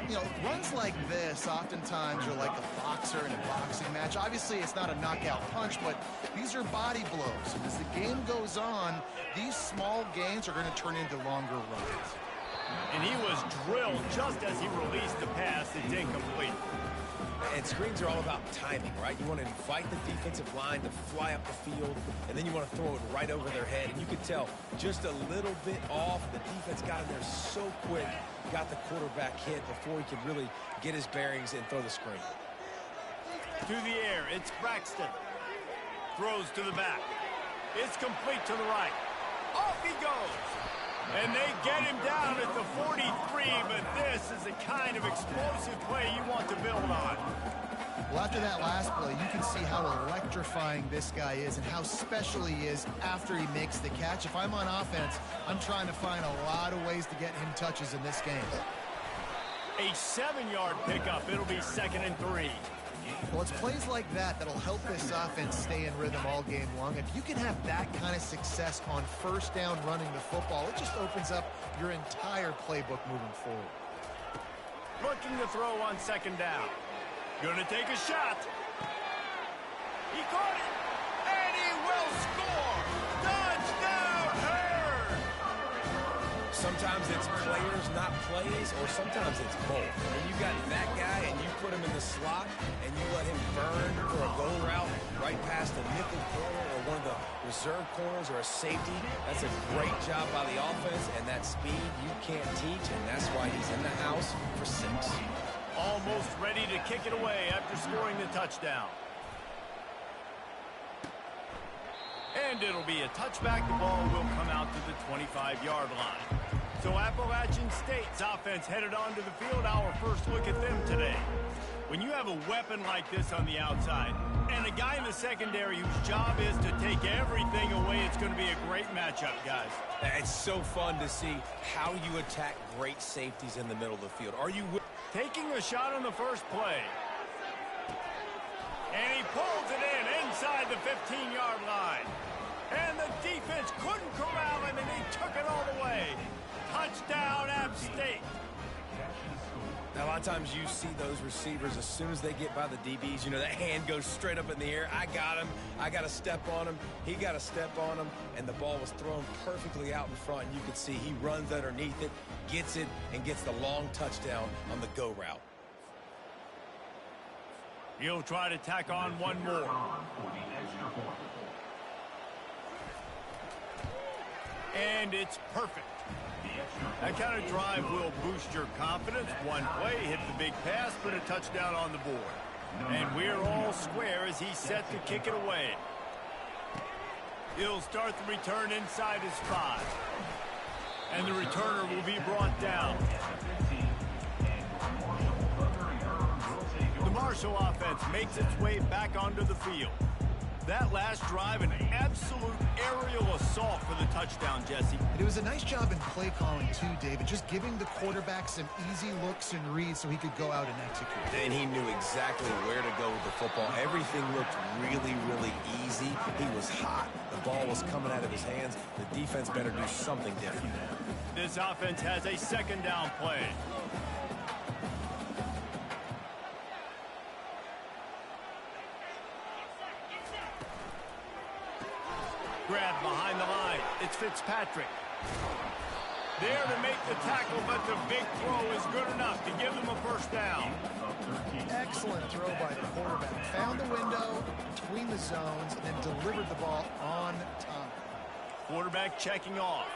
You know, runs like this oftentimes are like a boxer in a boxing match. Obviously, it's not a knockout punch, but these are body blows. And as the game goes on, these small gains are going to turn into longer runs. And he was drilled just as he released the pass. It's incomplete. And screens are all about timing, right? You want to invite the defensive line to fly up the field, and then you want to throw it right over their head. And you could tell just a little bit off. The defense got in there so quick, got the quarterback hit before he could really get his bearings and throw the screen. To the air, it's Braxton. Throws to the back. It's complete to the right. Off he goes. And they get him down at the 43, but this is the kind of explosive play you want to build on. Well, after that last play, you can see how electrifying this guy is and how special he is after he makes the catch. If I'm on offense, I'm trying to find a lot of ways to get him touches in this game. A 7-yard pickup. It'll be 2nd and 3. Well, it's plays like that that'll help this offense stay in rhythm all game long. If you can have that kind of success on first down running the football, it just opens up your entire playbook moving forward. Looking to throw on 2nd down. Gonna take a shot. He caught it, and he will score. Touchdown, Herd! Sometimes it's players, not plays, or sometimes it's both. When you got that guy and you put him in the slot and you let him burn for a goal route right past the nickel corner or one of the reserve corners or a safety, that's a great job by the offense, and that speed you can't teach, and that's why he's in the house for 6. Almost ready to kick it away after scoring the touchdown. And it'll be a touchback. The ball will come out to the 25-yard line. So Appalachian State's offense headed onto the field. Our first look at them today. When you have a weapon like this on the outside and a guy in the secondary whose job is to take everything away, it's going to be a great matchup, guys. It's so fun to see how you attack great safeties in the middle of the field. Are you taking a shot on the first play? And he pulls it in inside the 15-yard line. And the defense couldn't corral him, and he took it all the way. Touchdown, App State. Now, a lot of times you see those receivers, as soon as they get by the DBs, you know, that hand goes straight up in the air. I got him. I got to step on him. He got to step on him. And the ball was thrown perfectly out in front. And you could see he runs underneath it, gets it, and gets the long touchdown on the go route. He'll try to tack on one more. And it's perfect. That kind of drive will boost your confidence. One play, hit the big pass, put a touchdown on the board. And we're all square as he's set to kick it away. He'll start the return inside his 5. And the returner will be brought down. The Marshall offense makes its way back onto the field. That last drive, an absolute aerial assault for the touchdown, Jesse. And it was a nice job in play calling too, David, just giving the quarterback some easy looks and reads so he could go out and execute. And he knew exactly where to go with the football. Everything looked really, really easy. He was hot. The ball was coming out of his hands. The defense better do something different. This offense has a 2nd down play. Grab behind the line. It's Fitzpatrick. There to make the tackle, but the big throw is good enough to give them a first down. Excellent throw by the quarterback. Found the window between the zones and then delivered the ball on time. Quarterback checking off.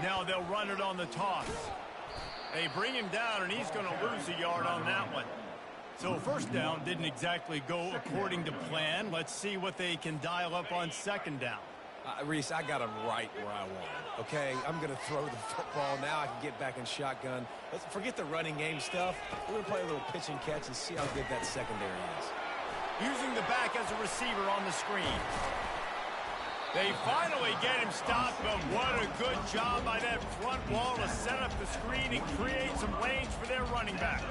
Now they'll run it on the toss. They bring him down, and he's going to lose a yard on that one. So first down didn't exactly go according to plan. Let's see what they can dial up on second down. Reese, I got him right where I want him, okay? I'm going to throw the football. Now I can get back in shotgun. Let's forget the running game stuff. We're going to play a little pitch and catch and see how good that secondary is. Using the back as a receiver on the screen. They finally get him stopped, but what a good job by that front wall to set up the screen and create some lanes for their running back.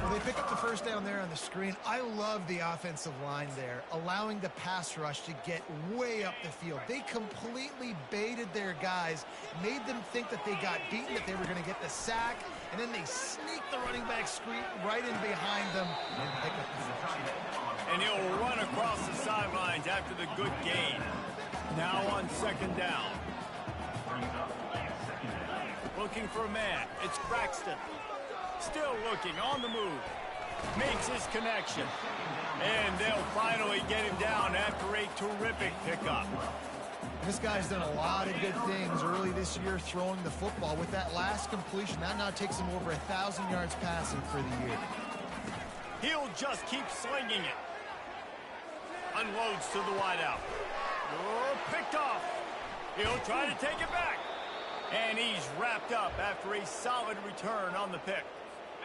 Well, they pick up the first down there on the screen. I love the offensive line there, allowing the pass rush to get way up the field. They completely baited their guys, made them think that they got beaten, that they were going to get the sack, and then they sneak the running back screen right in behind them and pick up the first. And he'll run across the sidelines after the good gain. Now on second down. Looking for a man. It's Braxton. Still looking, on the move. Makes his connection. And they'll finally get him down after a terrific pickup. This guy's done a lot of good things early this year throwing the football. With that last completion, that now takes him over 1,000 yards passing for the year. He'll just keep slinging it. Unloads to the wideout. Oh, picked off. He'll try to take it back. And he's wrapped up after a solid return on the pick.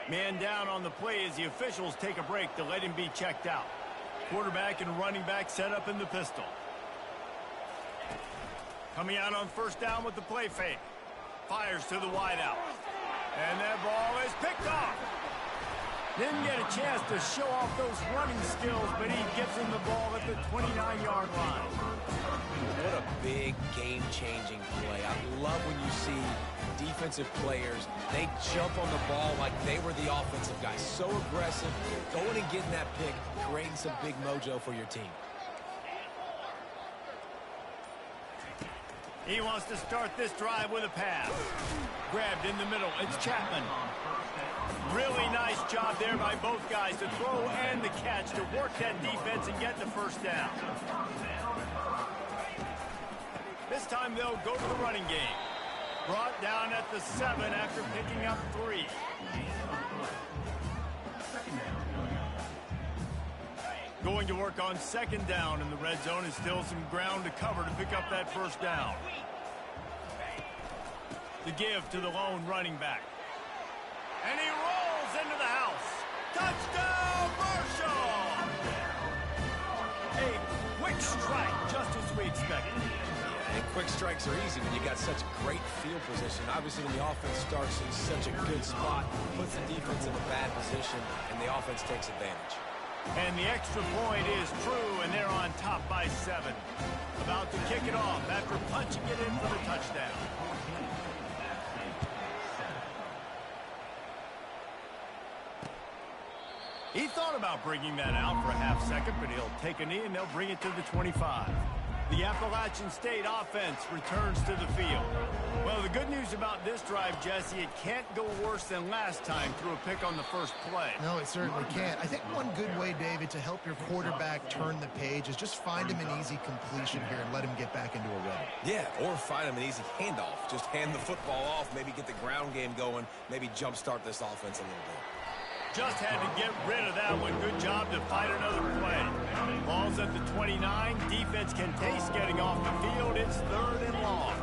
Man down on the play as the officials take a break to let him be checked out. Quarterback and running back set up in the pistol. Coming out on first down with the play fake. Fires to the wideout. And that ball is picked off. Didn't get a chance to show off those running skills, but he gives him the ball at the 29-yard line. What a big game-changing play. I love when you see defensive players, they jump on the ball like they were the offensive guys. So aggressive, going and getting that pick, creating some big mojo for your team. He wants to start this drive with a pass. Grabbed in the middle. It's Chapman. Really nice job there by both guys to throw and the catch to work that defense and get the first down. This time they'll go to the running game. Brought down at the 7 after picking up 3. Going to work on second down in the red zone, is still some ground to cover to pick up that first down. The give to the lone running back. And he rolls into the house. Touchdown, Marshall! A quick strike, just as we expected. And quick strikes are easy when you got such great field position. Obviously, when the offense starts in such a good spot, puts the defense in a bad position, and the offense takes advantage. And the extra point is true, and they're on top by 7. About to kick it off after punching it in for the touchdown. He thought about bringing that out for a half second, but he'll take a knee and they'll bring it to the 25. The Appalachian State offense returns to the field. Well, the good news about this drive, Jesse, it can't go worse than last time through a pick on the first play. No, it certainly can't. I think one good way, David, to help your quarterback turn the page is just find him an easy completion here and let him get back into a rhythm. Yeah, or find him an easy handoff. Just hand the football off, maybe get the ground game going, maybe jumpstart this offense a little bit. Just had to get rid of that one. Good job to fight another play. Ball's at the 29. Defense can taste getting off the field. It's 3rd and long.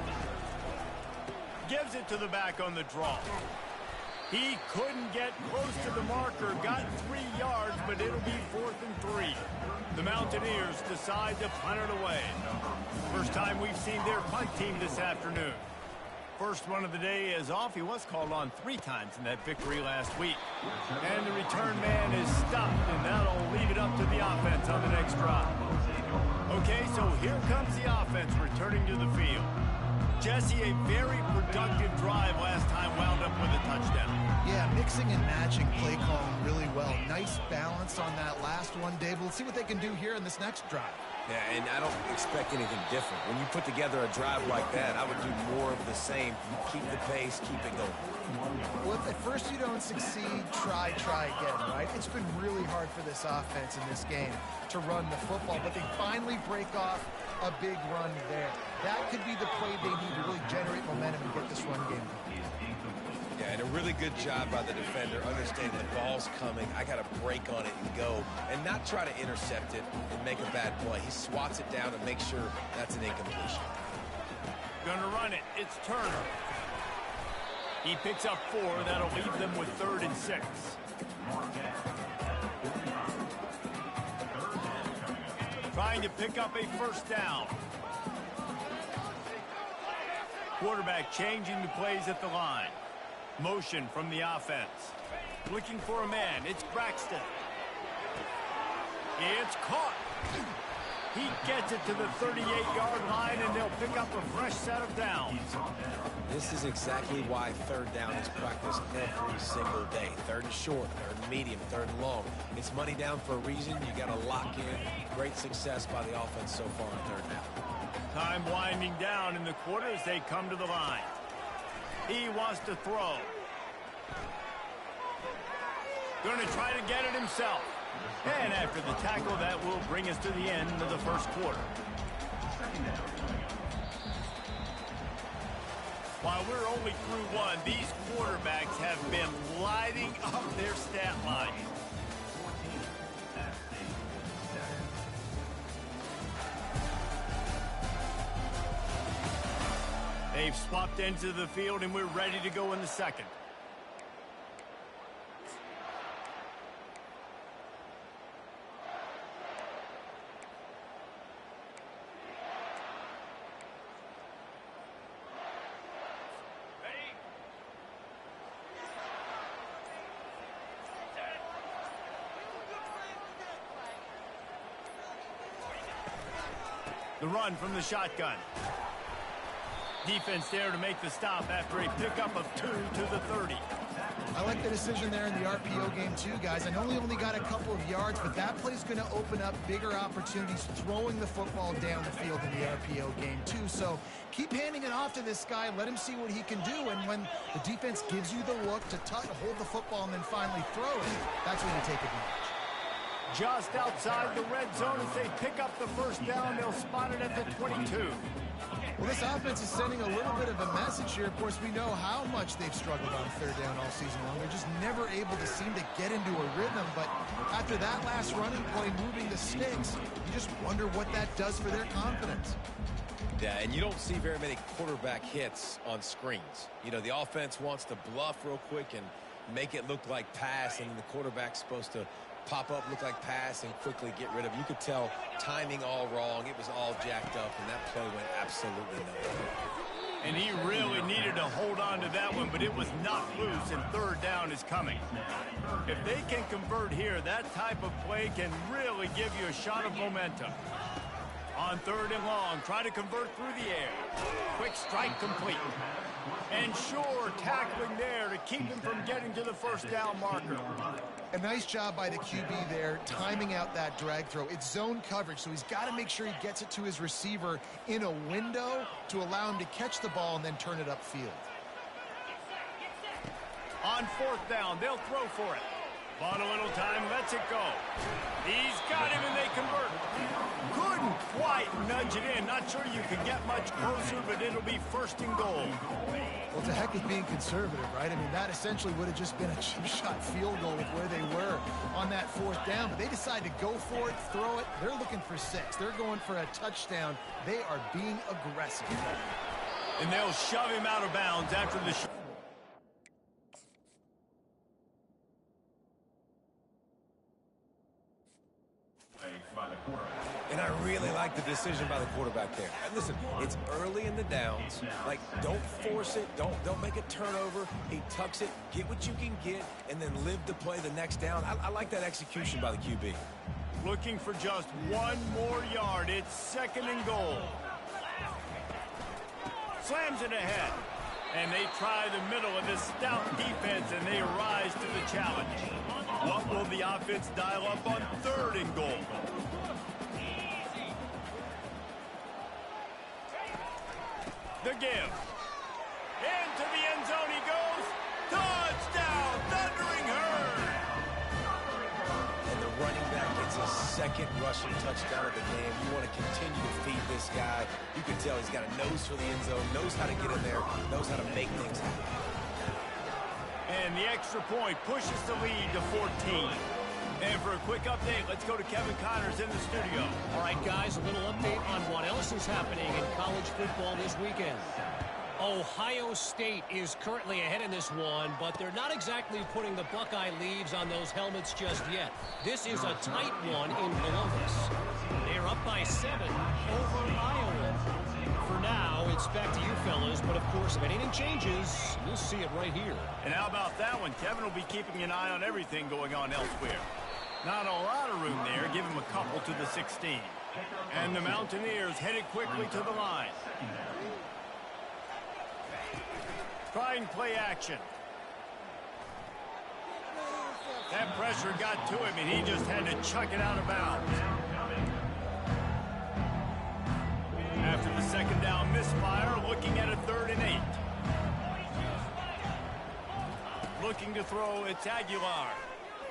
Gives it to the back on the draw. He couldn't get close to the marker. Got 3 yards, but it'll be 4th and 3. The Mountaineers decide to punt it away. First time we've seen their punt team this afternoon. First one of the day is off. He was called on 3 times in that victory last week. And the return man is stopped, and that'll leave it up to the offense on the next drive. Okay, so here comes the offense returning to the field. Jesse, a very productive drive last time, wound up with a touchdown. Yeah, mixing and matching play calling really well. Nice balance on that last one, Dave. We'll see what they can do here in this next drive. Yeah, and I don't expect anything different. When you put together a drive like that, I would do more of the same. Keep the pace, keep it going. Well, if at first you don't succeed, try again, right? It's been really hard for this offense in this game to run the football, but they finally break off a big run there. That could be the play they need to really generate momentum and get this run game going. Yeah, and a really good job by the defender, understanding the ball's coming. I got to break on it and go, and not try to intercept it and make a bad play. He swats it down and makes sure that's an incompletion. Gonna run it. It's Turner. He picks up 4. That'll leave them with 3rd and 6. Trying to pick up a first down. Quarterback changing the plays at the line. Motion from the offense. Looking for a man. It's Braxton. It's caught. He gets it to the 38-yard line, and they'll pick up a fresh set of downs. This is exactly why 3rd down is practiced every single day. 3rd and short, 3rd and medium, 3rd and long. It's money down for a reason. You got to lock in. Great success by the offense so far on 3rd down. Time winding down in the quarter as they come to the line. He wants to throw. Going to try to get it himself. And after the tackle, that will bring us to the end of the first quarter. While we're only through 1, these quarterbacks have been lighting up their stat line. They've swapped ends of the field, and we're ready to go in the second. The run from the shotgun. Defense there to make the stop after a pickup of 2 to the 30. I like the decision there in the RPO game too, guys. I know he only got a couple of yards, but that play's going to open up bigger opportunities throwing the football down the field in the RPO game too. So keep handing it off to this guy. Let him see what he can do. And when the defense gives you the look to hold the football and then finally throw it, that's when you take advantage. Just outside the red zone as they pick up the first down. They'll spot it at the 22. Well, this offense is sending a little bit of a message here. Of course, we know how much they've struggled on 3rd down all season long. They're just never able to seem to get into a rhythm. But after that last running play, moving the sticks, you just wonder what that does for their confidence. Yeah, and you don't see very many quarterback hits on screens. You know, the offense wants to bluff real quick and make it look like pass, and the quarterback's supposed to pop up, look like pass, and quickly get rid of it. You could tell timing all wrong. It was all jacked up, and that play went absolutely nowhere. And he really needed to hold on to that one, but it was not loose, and 3rd down is coming. If they can convert here, that type of play can really give you a shot of momentum. On 3rd and long, try to convert through the air. Quick strike complete. And sure, tackling there to keep him from getting to the first down marker. A nice job by the QB there, timing out that drag throw. It's zone coverage, so he's got to make sure he gets it to his receiver in a window to allow him to catch the ball and then turn it upfield. On 4th down, they'll throw for it. Bought a little time, lets it go. He's got him, and they convert. Couldn't quite nudge it in. Not sure you could get much closer, but it'll be 1st and goal. Well, to heck with being conservative, right? I mean, that essentially would have just been a chip shot field goal with where they were on that 4th down. But they decide to go for it, throw it. They're looking for 6. They're going for a touchdown. They are being aggressive. And they'll shove him out of bounds after the And I really like the decision by the quarterback there. And listen, it's early in the downs. Like, don't force it. Don't make a turnover. He tucks it, get what you can get, and then live to play the next down. I like that execution by the QB. looking for just 1 more yard. It's 2nd and goal. Slams it ahead. And they try the middle of this stout defense, and they rise to the challenge. What will the offense dial up on 3rd and goal? The give. Into the end zone he goes. Touchdown, Thundering Herd. And the running back gets his 2nd rushing touchdown of the game. You want to continue to feed this guy. You can tell he's got a nose for the end zone, knows how to get in there, knows how to make things happen. And the extra point pushes the lead to 14. And for a quick update, let's go to Kevin Connors in the studio. All right, guys, a little update on what else is happening in college football this weekend. Ohio State is currently ahead in this one, but they're not exactly putting the Buckeye leaves on those helmets just yet. This is a tight one in Columbus. They're up by 7 over Iowa. For now, it's back to you fellas, but of course, if anything changes, you'll see it right here. And how about that one? Kevin will be keeping an eye on everything going on elsewhere. Not a lot of room there. Give him a couple to the 16. And the Mountaineers headed quickly to the line. Trying play action. That pressure got to him, and he just had to chuck it out of bounds. After the second down misfire, looking at a 3rd and 8. Looking to throw, it's Aguilar.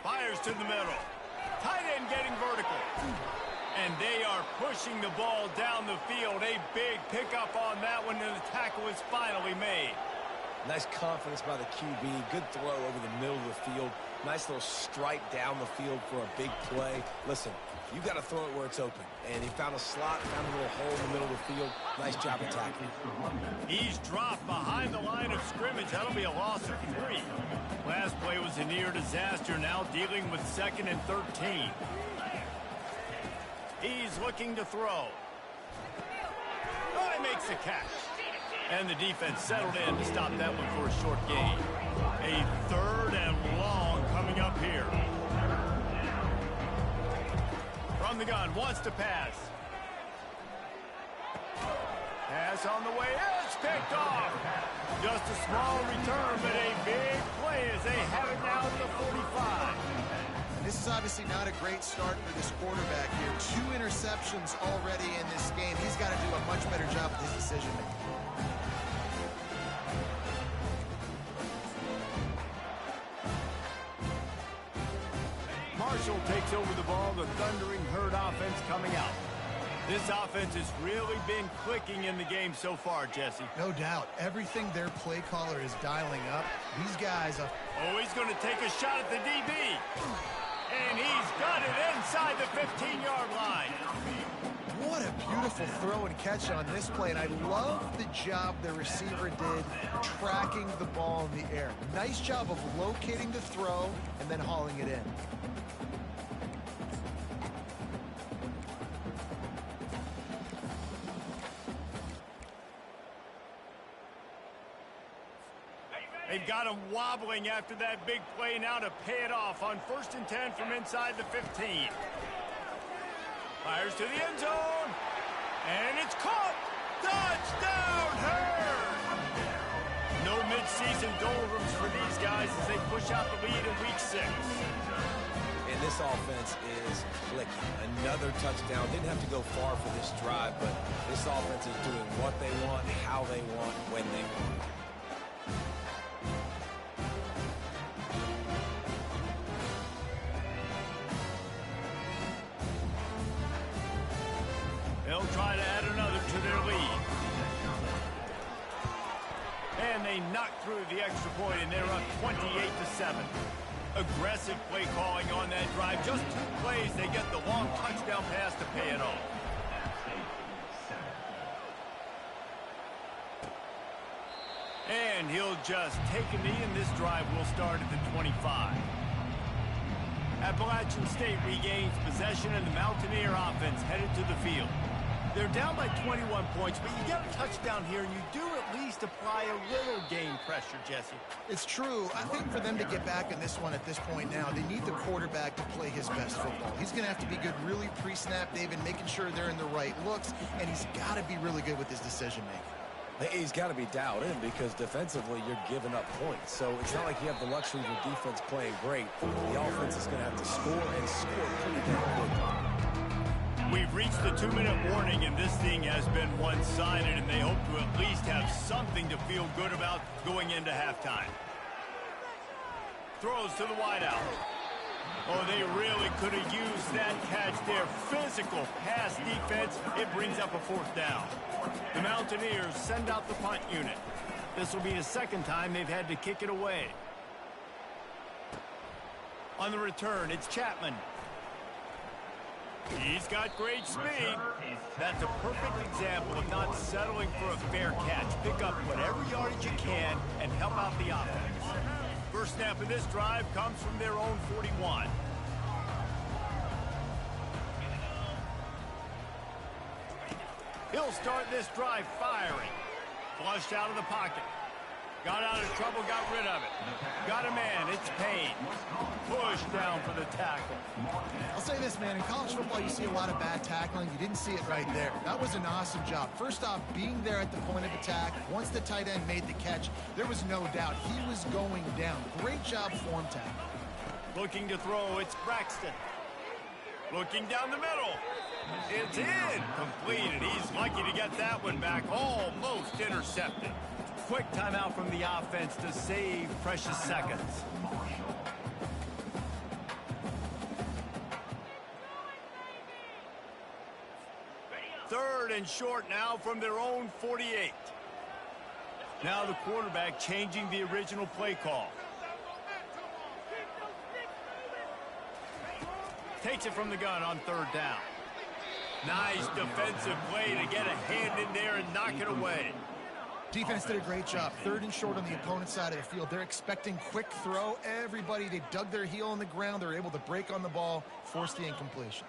Fires to the middle. Tight end getting vertical. And they are pushing the ball down the field. A big pickup on that one, and the tackle is finally made. Nice confidence by the QB. Good throw over the middle of the field. Nice little strike down the field for a big play. Listen, you got to throw it where it's open. And he found a slot, found a little hole in the middle of the field. Nice job attacking. He's dropped behind the line of scrimmage. That'll be a loss of 3. Last play was a near disaster. Now dealing with 2nd and 13. He's looking to throw. Oh, he makes the catch. And the defense settled in to stop that one for a short gain. A 3rd and long coming up here. From the gun, wants to pass. Pass on the way, it's picked off. Just a small return, but a big play as they have it now at the 45. This is obviously not a great start for this quarterback here. 2 interceptions already in this game. He's got to do a much better job with his decision making. Marshall takes over the ball, the Thundering Herd offense coming out. This offense has really been clicking in the game so far, Jesse. No doubt. Everything their play caller is dialing up. These guys are... Oh, he's going to take a shot at the DB. And he's got it inside the 15-yard line. What a beautiful throw and catch on this play. And I love the job the receiver did tracking the ball in the air. Nice job of locating the throw and then hauling it in. They've got him wobbling after that big play now to pay it off on 1st and 10 from inside the 15. Fires to the end zone. And it's caught. Touchdown, Herd! No midseason doldrums for these guys as they push out the lead in Week 6. And this offense is clicking. Another touchdown. Didn't have to go far for this drive, but this offense is doing what they want, how they want, when they want. They'll try to add another to their lead. And they knock through the extra point, and they're up 28-7. Aggressive play calling on that drive. Just 2 plays, they get the long touchdown pass to pay it off. And he'll just take a knee, and this drive will start at the 25. Appalachian State regains possession, and the Mountaineer offense headed to the field. They're down by 21 points, but you get a touchdown here, and you do at least apply a little game pressure, Jesse. It's true. I think for them to get back in this one at this point now, they need the quarterback to play his best football. He's going to have to be good really pre-snap, David, making sure they're in the right looks, and he's got to be really good with his decision-making. He's got to be dialed in because defensively you're giving up points. So it's not like you have the luxury of your defense playing great. The offense is going to have to score and score pretty damn quickly. We've reached the 2-minute warning, and this thing has been one-sided, and they hope to at least have something to feel good about going into halftime. Throws to the wideout. Oh, they really could have used that catch there. Physical pass defense. It brings up a 4th down. The Mountaineers send out the punt unit. This will be the 2nd time they've had to kick it away. On the return, it's Chapman. He's got great speed. That's a perfect example of not settling for a fair catch. Pick up whatever yardage you can and help out the offense. First snap of this drive comes from their own 41. He'll start this drive firing. Flushed out of the pocket. Got out of trouble, got rid of it. Got a man, it's Payne. Pushed down for the tackle. I'll say this, man, in college football you see a lot of bad tackling. You didn't see it right there. That was an awesome job. First off, being there at the point of attack. Once the tight end made the catch, there was no doubt he was going down. Great job form tackle. Looking to throw, it's Braxton. Looking down the middle. It's in. Completed. He's lucky to get that one back. Almost intercepted. Quick timeout from the offense to save precious seconds. Third and short now from their own 48. Now the quarterback changing the original play call. Takes it from the gun on third down. Nice defensive play to get a hand in there and knock it away. Defense did a great job. Third and short on the opponent's side of the field. They're expecting quick throw. Everybody, they dug their heel on the ground. They're able to break on the ball, force the incompletion.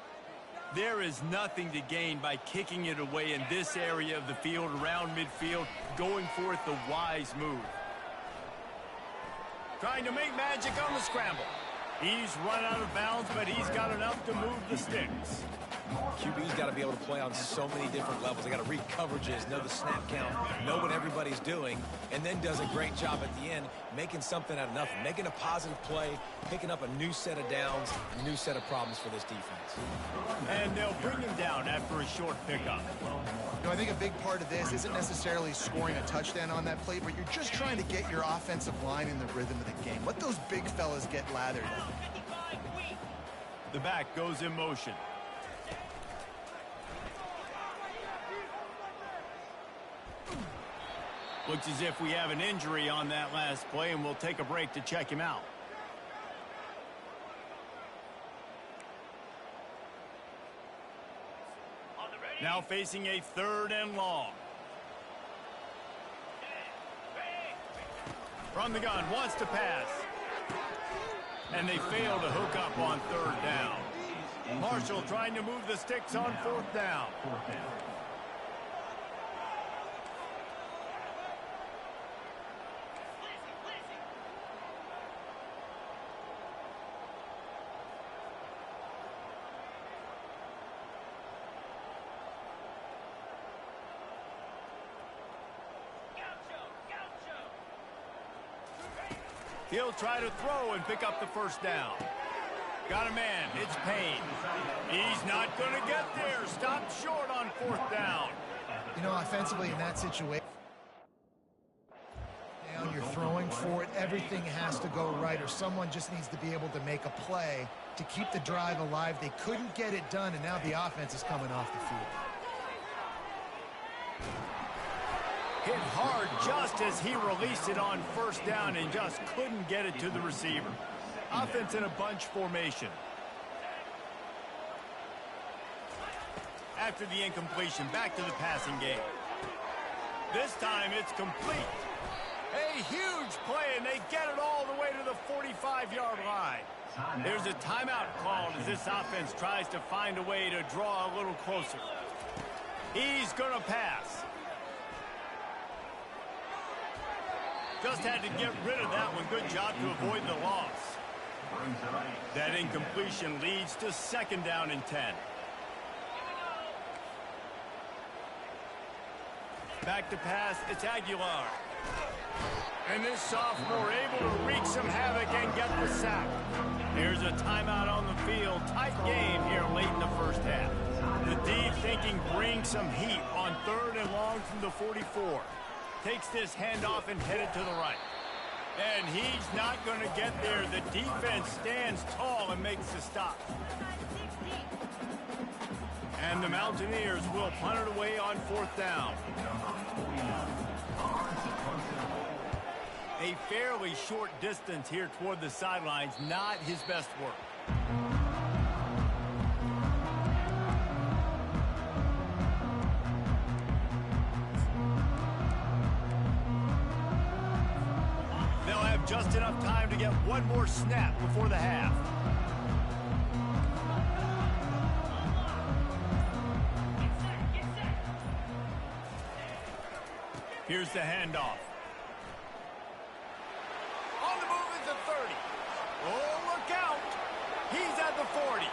There is nothing to gain by kicking it away in this area of the field, around midfield, going for it the wise move. Trying to make magic on the scramble. He's run out of bounds, but he's got enough to move the sticks. QB's got to be able to play on so many different levels. They got to read coverages, know the snap count, know what everybody's doing, and then does a great job at the end making something out of nothing, making a positive play, picking up a new set of downs, a new set of problems for this defense. And they'll bring him down after a short pickup. You know, I think a big part of this isn't necessarily scoring a touchdown on that play, but you're just trying to get your offensive line in the rhythm of the game. Let those big fellas get lathered. The back goes in motion. Looks as if we have an injury on that last play, and we'll take a break to check him out. Now facing a third and long. From the gun, wants to pass. And they fail to hook up on third down. Marshall trying to move the sticks on fourth down. He'll try to throw and pick up the first down. Got a man. It's Payne. He's not going to get there. Stopped short on fourth down. You know, offensively in that situation, you're throwing for it. Everything has to go right, or someone just needs to be able to make a play to keep the drive alive. They couldn't get it done, and now the offense is coming off the field. Hit hard just as he released it on first down and just couldn't get it to the receiver. Offense in a bunch formation. After the incompletion, back to the passing game. This time it's complete. A huge play, and they get it all the way to the 45-yard line. There's a timeout called as this offense tries to find a way to draw a little closer. He's going to pass. Just had to get rid of that one. Good job to avoid the loss. That incompletion leads to second down and 10. Back to pass, it's Aguilar. And this sophomore able to wreak some havoc and get the sack. Here's a timeout on the field. Tight game here late in the first half. The D thinking bring some heat on third and long from the 44. Takes this handoff and headed to the right. And he's not going to get there. The defense stands tall and makes the stop. And the Mountaineers will punt it away on fourth down. A fairly short distance here toward the sidelines, not his best work. They'll have just enough time to get one more snap before the half. Here's the handoff. On the move is the 30. Oh, look out. He's at the 40.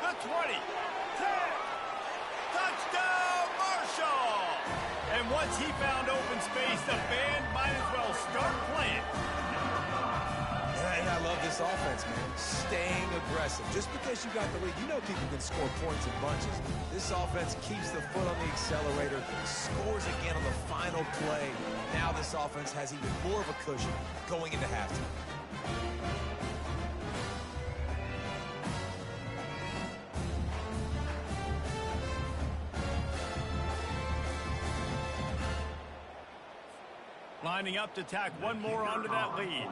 The 20. 10. Touchdown, Marshall. And once he found open space, the band might as well start playing. And I love this offense, man. Staying aggressive. Just because you got the lead, you know people can score points in bunches. This offense keeps the foot on the accelerator, scores again on the final play. Now this offense has even more of a cushion going into halftime. Lining up to tack one more onto that lead.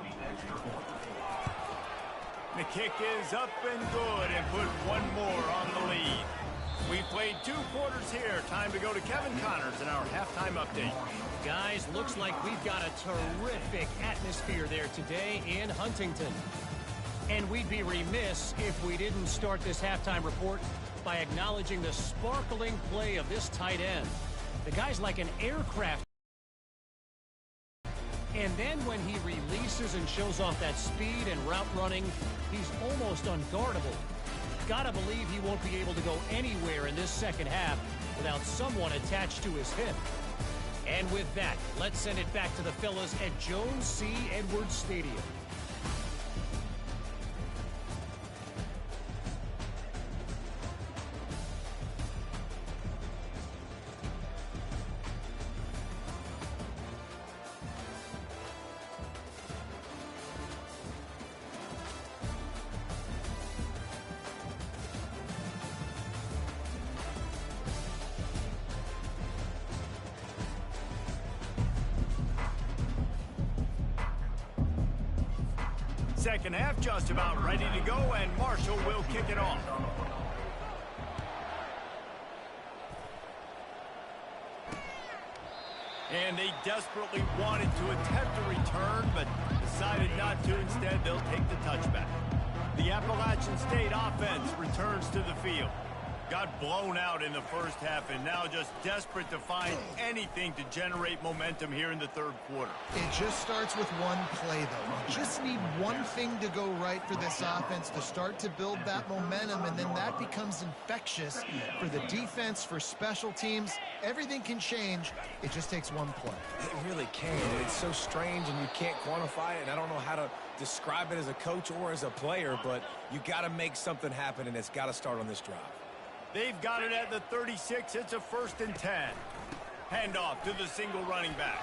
The kick is up and good and put one more on the lead. We've played 2 quarters here. Time to go to Kevin Connors in our halftime update. Guys, looks like we've got a terrific atmosphere there today in Huntington. And we'd be remiss if we didn't start this halftime report by acknowledging the sparkling play of this tight end. The guy's like an aircraft. And then when he releases and shows off that speed and route running, he's almost unguardable. Gotta believe he won't be able to go anywhere in this second half without someone attached to his hip. And with that, let's send it back to the fellas at Jones C. Edwards Stadium. Second half just about ready to go, and Marshall will kick it off. And they desperately wanted to attempt a return, but decided not to. Instead, they'll take the touchback. The Appalachian State offense returns to the field. Got blown out in the first half and now just desperate to find anything to generate momentum here in the third quarter. It just starts with one play, though. You just need one thing to go right for this offense to start to build that momentum, and then that becomes infectious for the defense, for special teams. Everything can change. It just takes one play. It really can. It's so strange, and you can't quantify it, and I don't know how to describe it as a coach or as a player, but you got to make something happen, and it's got to start on this drive. They've got it at the 36. It's a 1st and 10. Handoff to the single running back.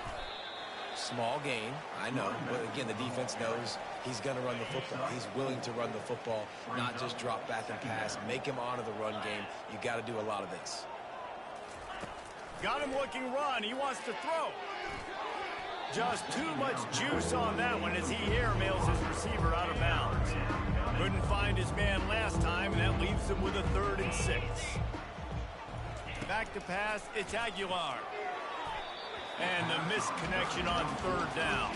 Small gain, I know, but again, the defense knows he's going to run the football. He's willing to run the football, not just drop back and pass, make him honor the run game. You got to do a lot of this. Got him looking run. He wants to throw. Just too much juice on that one as he airmails his receiver out of bounds. Couldn't find his man last time, and that leaves him with a 3rd and 6. Back to pass, it's Aguilar. And the misconnection on 3rd down.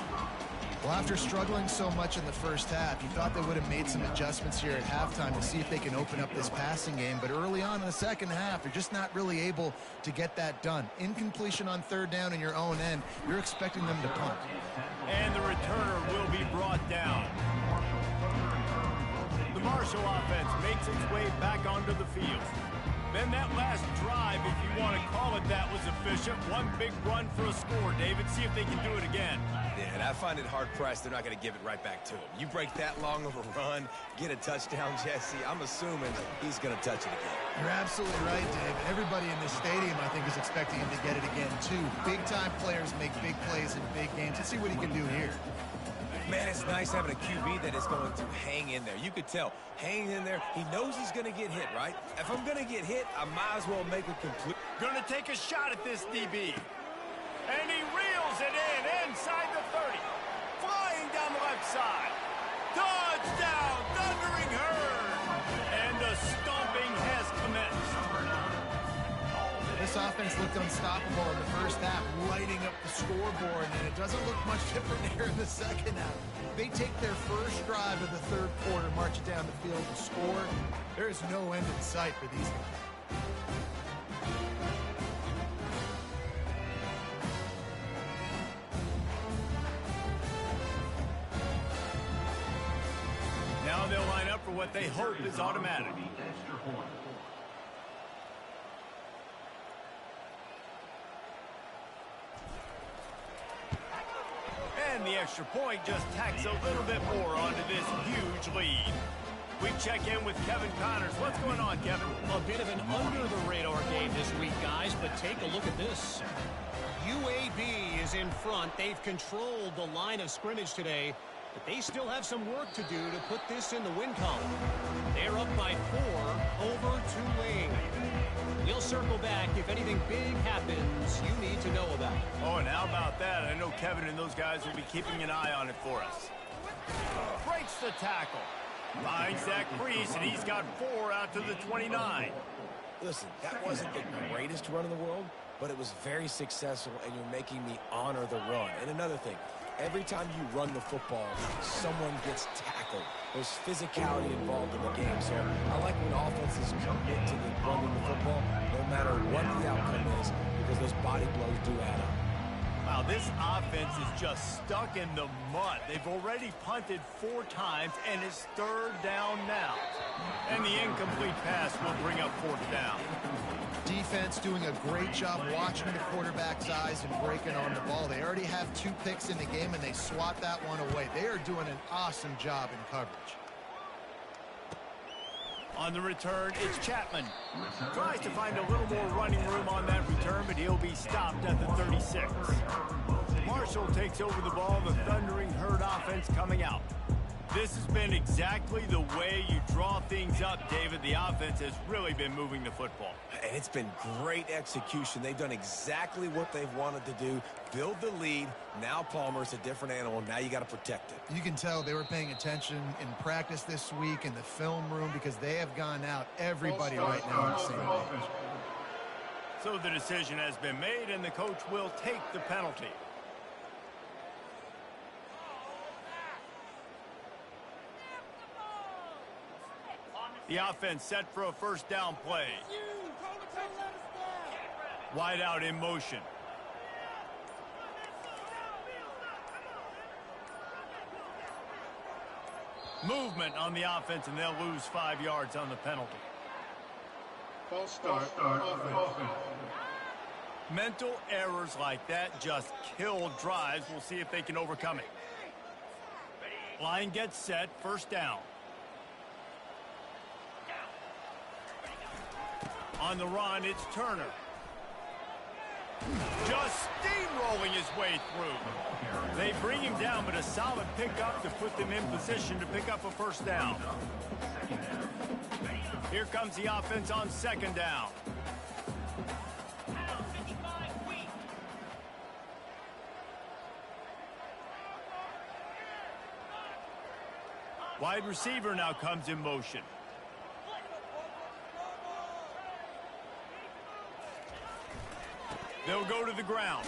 Well, after struggling so much in the first half, you thought they would have made some adjustments here at halftime to see if they can open up this passing game. But early on in the second half, they're just not really able to get that done. Incompletion on 3rd down in your own end, you're expecting them to punt. And the returner will be brought down. The Marshall offense makes its way back onto the field. Then that last drive, if you want to call it that, was efficient. One big run for a score, David. See if they can do it again. Yeah, and I find it hard-pressed they're not going to give it right back to him. You break that long of a run, get a touchdown, Jesse, I'm assuming he's going to touch it again. You're absolutely right, Dave. Everybody in this stadium, I think, is expecting him to get it again, too. Big-time players make big plays in big games. Let's see what he can do here. Man, it's nice having a QB that is going to hang in there. You could tell, hanging in there, he knows he's going to get hit, right? If I'm going to get hit, I might as well make a complete... Going to take a shot at this DB. And he reels it in inside the 30, offense looked unstoppable in the first half, lighting up the scoreboard, and it doesn't look much different here in the second half. They take their first drive of the third quarter, march it down the field to score. There is no end in sight for these guys. Now they'll line up for what they hope is automatic. And the extra point just tacks a little bit more onto this huge lead. We check in with Kevin Connors. What's going on, Kevin? A bit of an under-the-radar game this week, guys, but take a look at this. UAB is in front. They've controlled the line of scrimmage today, but they still have some work to do to put this in the win column. They're up by 4 over Tulane. We'll circle back if anything big happens you need to know about. Oh, and how about that? I know Kevin and those guys will be keeping an eye on it for us. Breaks the tackle. Finds that crease, and he's got 4 out to the 29. Listen, that wasn't the greatest run in the world, but it was very successful, and you're making me honor the run. And another thing, every time you run the football, someone gets tackled. There's physicality involved in the game. So I like when offenses commit to the running the football, no matter what the outcome is, because those body blows do add up. Wow, this offense is just stuck in the mud. They've already punted 4 times, and it's 3rd down now. And the incomplete pass will bring up 4th down. Defense doing a great job watching the quarterback's eyes and breaking on the ball. They already have 2 picks in the game, and they swat that one away. They are doing an awesome job in coverage. On the return, it's Chapman. Tries to find a little more running room on that return, but he'll be stopped at the 36. Marshall takes over the ball, the Thundering Herd offense coming out. This has been exactly the way you draw things up, David. The offense has really been moving the football. And it's been great execution. They've done exactly what they've wanted to do. Build the lead. Now Palmer's a different animal. Now you got to protect it. You can tell they were paying attention in practice this week in the film room because they have gone out everybody right now on the same page. So the decision has been made, and the coach will take the penalty. The offense set for a 1st down play. Wide out in motion. Movement on the offense, and they'll lose 5 yards on the penalty. False start. Offense. Mental errors like that just kill drives. We'll see if they can overcome it. Line gets set, 1st down. On the run, it's Turner. Just steamrolling his way through. They bring him down, but a solid pickup to put them in position to pick up a 1st down. Here comes the offense on 2nd down. Wide receiver now comes in motion. They'll go to the ground.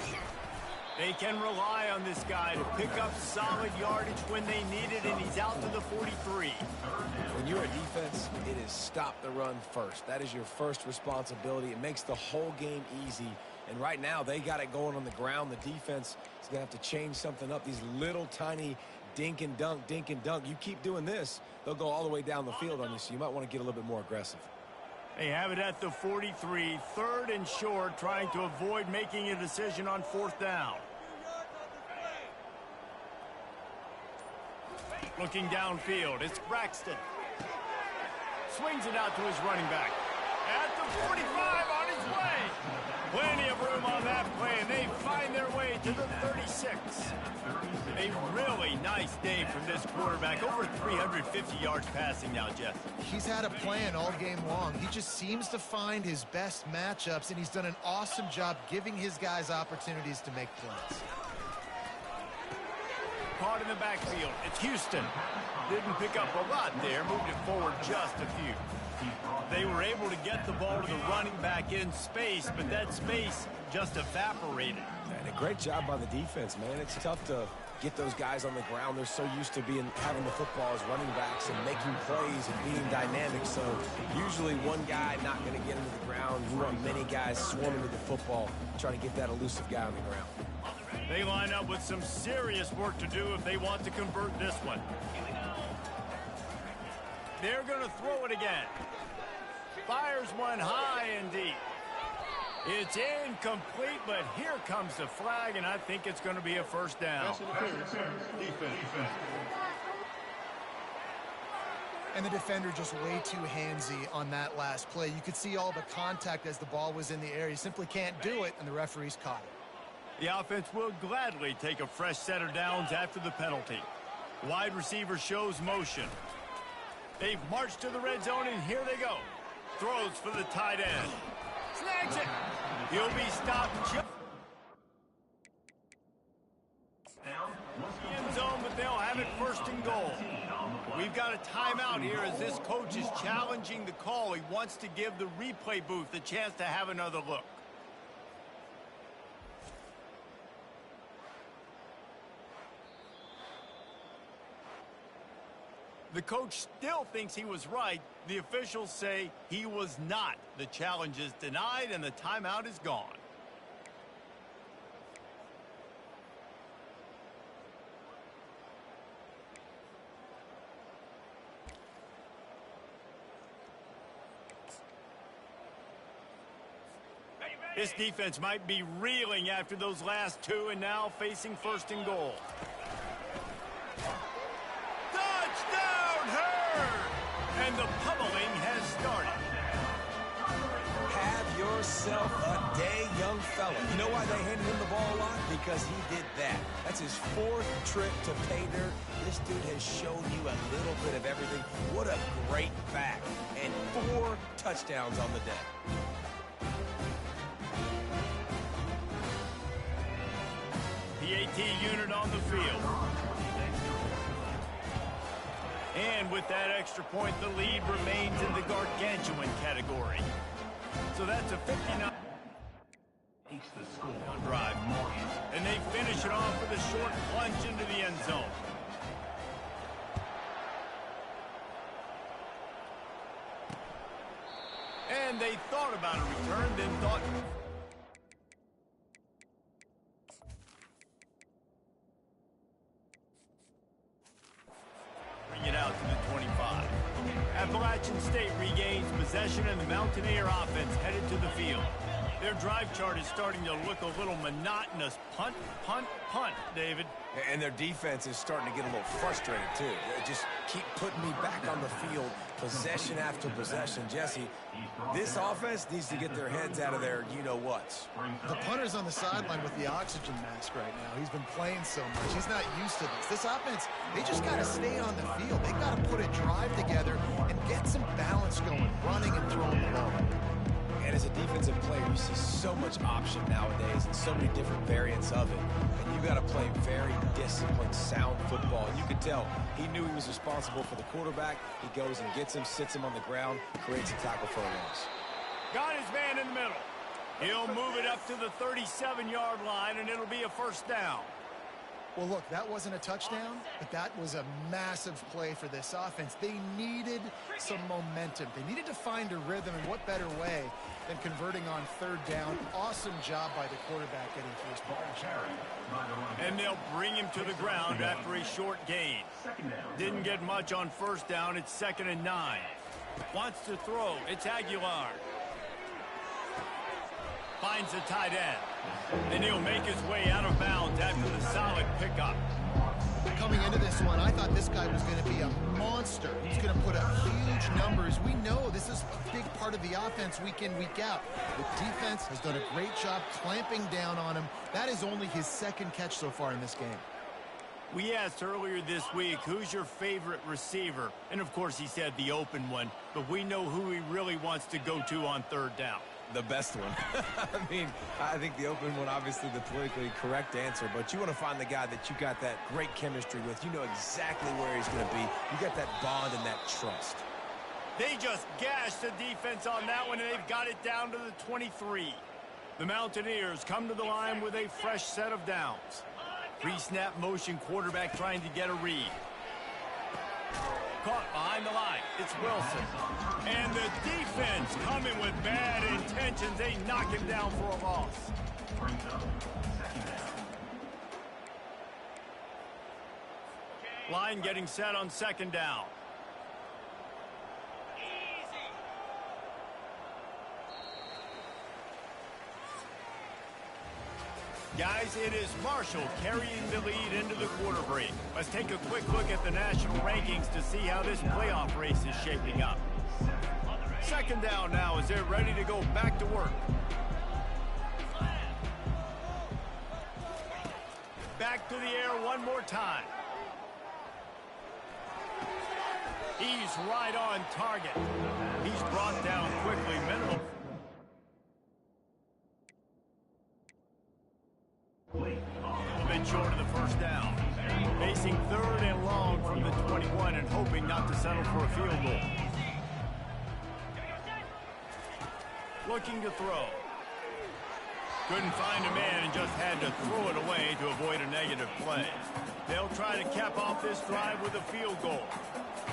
They can rely on this guy to pick up solid yardage when they need it, and he's out to the 43. When you're a defense, it is stop the run first. That is your first responsibility. It makes the whole game easy. And right now, they got it going on the ground. The defense is going to have to change something up. These little tiny dink and dunk. You keep doing this, they'll go all the way down the field on you, so you might want to get a little bit more aggressive. They have it at the 43, 3rd and short, trying to avoid making a decision on 4th down. Looking downfield, it's Braxton. Swings it out to his running back. At the 45, on his way. Plenty of room on that play, and they find their way to the 36. A really nice day from this quarterback. Over 350 yards passing now, Jeff. He's had a plan all game long. He just seems to find his best matchups, and he's done an awesome job giving his guys opportunities to make plays. Caught in the backfield. It's Houston. Didn't pick up a lot there. Moved it forward just a few. They were able to get the ball to the running back in space, but that space just evaporated. And a great job by the defense, man. It's tough to get those guys on the ground. They're so used to having the football as running backs and making plays and being dynamic. So usually one guy not going to get into the ground. You want many guys swarming to the football, trying to get that elusive guy on the ground. They line up with some serious work to do if they want to convert this one. They're going to throw it again. Fires one high and deep. It's incomplete, but here comes the flag, and I think it's going to be a first down. Defense. And the defender just way too handsy on that last play. You could see all the contact as the ball was in the air. He simply can't do it, and the referee's caught it. The offense will gladly take a fresh set of downs after the penalty. Wide receiver shows motion. They've marched to the red zone, and here they go. Throws for the tight end. Snags it. He'll be stopped just end zone, but they'll have it first and goal. We've got a timeout here as this coach is challenging the call. He wants to give the replay booth a chance to have another look. The coach still thinks he was right. The officials say he was not. The challenge is denied and the timeout is gone. This defense might be reeling after those last two and now facing first and goal. And the pummeling has started. Have yourself a day, young fella. You know why they handed him the ball a lot? Because he did that. That's his fourth trip to pay dirt. This dude has shown you a little bit of everything. What a great back. And 4 touchdowns on the day. PAT unit on the field. And with that extra point, the lead remains in the gargantuan category. So that's a 59 drive. And they finish it off with a short plunge into the end zone. And they thought about a return, then thought... it out to the 25. Appalachian State regains possession and the Mountaineer offense headed to the field. Their drive chart is starting to look a little monotonous. Punt, punt, punt, David. And their defense is starting to get a little frustrated, too. They just keep putting me back on the field, possession after possession. Jesse, this offense needs to get their heads out of their you-know-whats. The punter's on the sideline with the oxygen mask right now. He's been playing so much. He's not used to this. This offense, they just got to stay on the field. They got to put a drive together and get some balance going, running and throwing the ball. And as a defensive player, you see so much option nowadays and so many different variants of it. And you got to play very disciplined, sound football. And you could tell he knew he was responsible for the quarterback. He goes and gets him, sits him on the ground, creates a tackle for a loss. Got his man in the middle. He'll move it up to the 37-yard line, and it'll be a first down. Well, look, that wasn't a touchdown, but that was a massive play for this offense. They needed some momentum. They needed to find a rhythm, and what better way than converting on third down. Awesome job by the quarterback getting first ball. And they'll bring him to the ground after a short gain. Didn't get much on first down. It's 2nd and 9. Wants to throw. It's Aguilar. Finds the tight end. And he'll make his way out of bounds after the solid pickup. Coming into this one, I thought this guy was going to be a monster. He's going to put up huge numbers. We know this is a big part of the offense week in, week out. The defense has done a great job clamping down on him. That is only his 2nd catch so far in this game. We asked earlier this week, who's your favorite receiver? And of course he said the open one, but we know who he really wants to go to on third down. The best one. I mean, I think the open one, obviously the politically correct answer, but you want to find the guy that you got that great chemistry with. You know exactly where he's going to be. You got that bond and that trust. They just gashed the defense on that one, and they've got it down to the 23. The Mountaineers come to the line with a fresh set of downs. Pre-snap motion quarterback trying to get a read. Caught behind the line. It's Wilson. And the defense coming with bad intentions. They knock him down for a loss. Line getting set on second down. Guys, it is Marshall carrying the lead into the quarter break. Let's take a quick look at the national rankings to see how this playoff race is shaping up. Second down now as they're ready to go back to work. Back to the air one more time. He's right on target. He's brought down quickly, minimum. A bit short of the first down. Facing third and long from the 21 and hoping not to settle for a field goal. Looking to throw. Couldn't find a man and just had to throw it away to avoid a negative play. They'll try to cap off this drive with a field goal.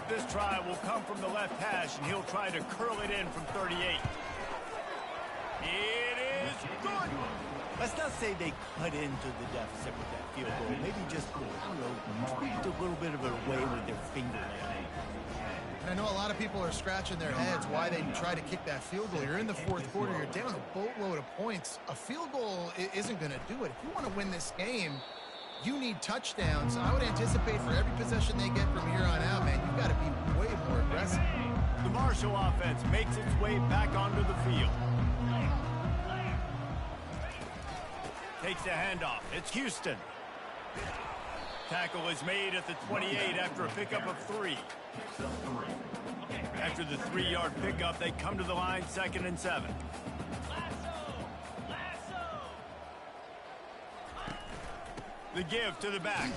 This try will come from the left hash, and he'll try to curl it in from 38. It is good. Let's not say they cut into the deficit with that field goal. Maybe just, tweaked a little bit of it away with their fingernail. And I know a lot of people are scratching their heads why they try to kick that field goal. You're in the fourth quarter. You're down a boatload of points. A field goal isn't going to do it. If you want to win this game, you need touchdowns. I would anticipate for every possession they get from here on out, man, you've got to be way more aggressive. The Marshall offense makes its way back onto the field. Takes a handoff. It's Houston. Tackle is made at the 28 after a pickup of 3. After the 3-yard pickup, they come to the line 2nd and 7. The give to the back.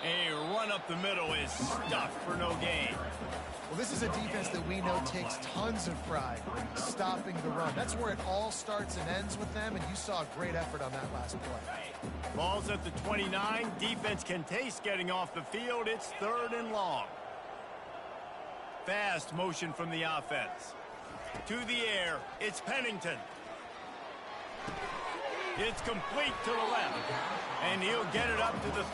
A run up the middle is stuffed for no gain. Well, this is a defense that we know takes tons of pride stopping the run. That's where it all starts and ends with them, and you saw a great effort on that last play. Ball's at the 29. Defense can taste getting off the field. It's 3rd and long. Fast motion from the offense. To the air, it's Pennington. It's complete to the left, and he'll get it up to the...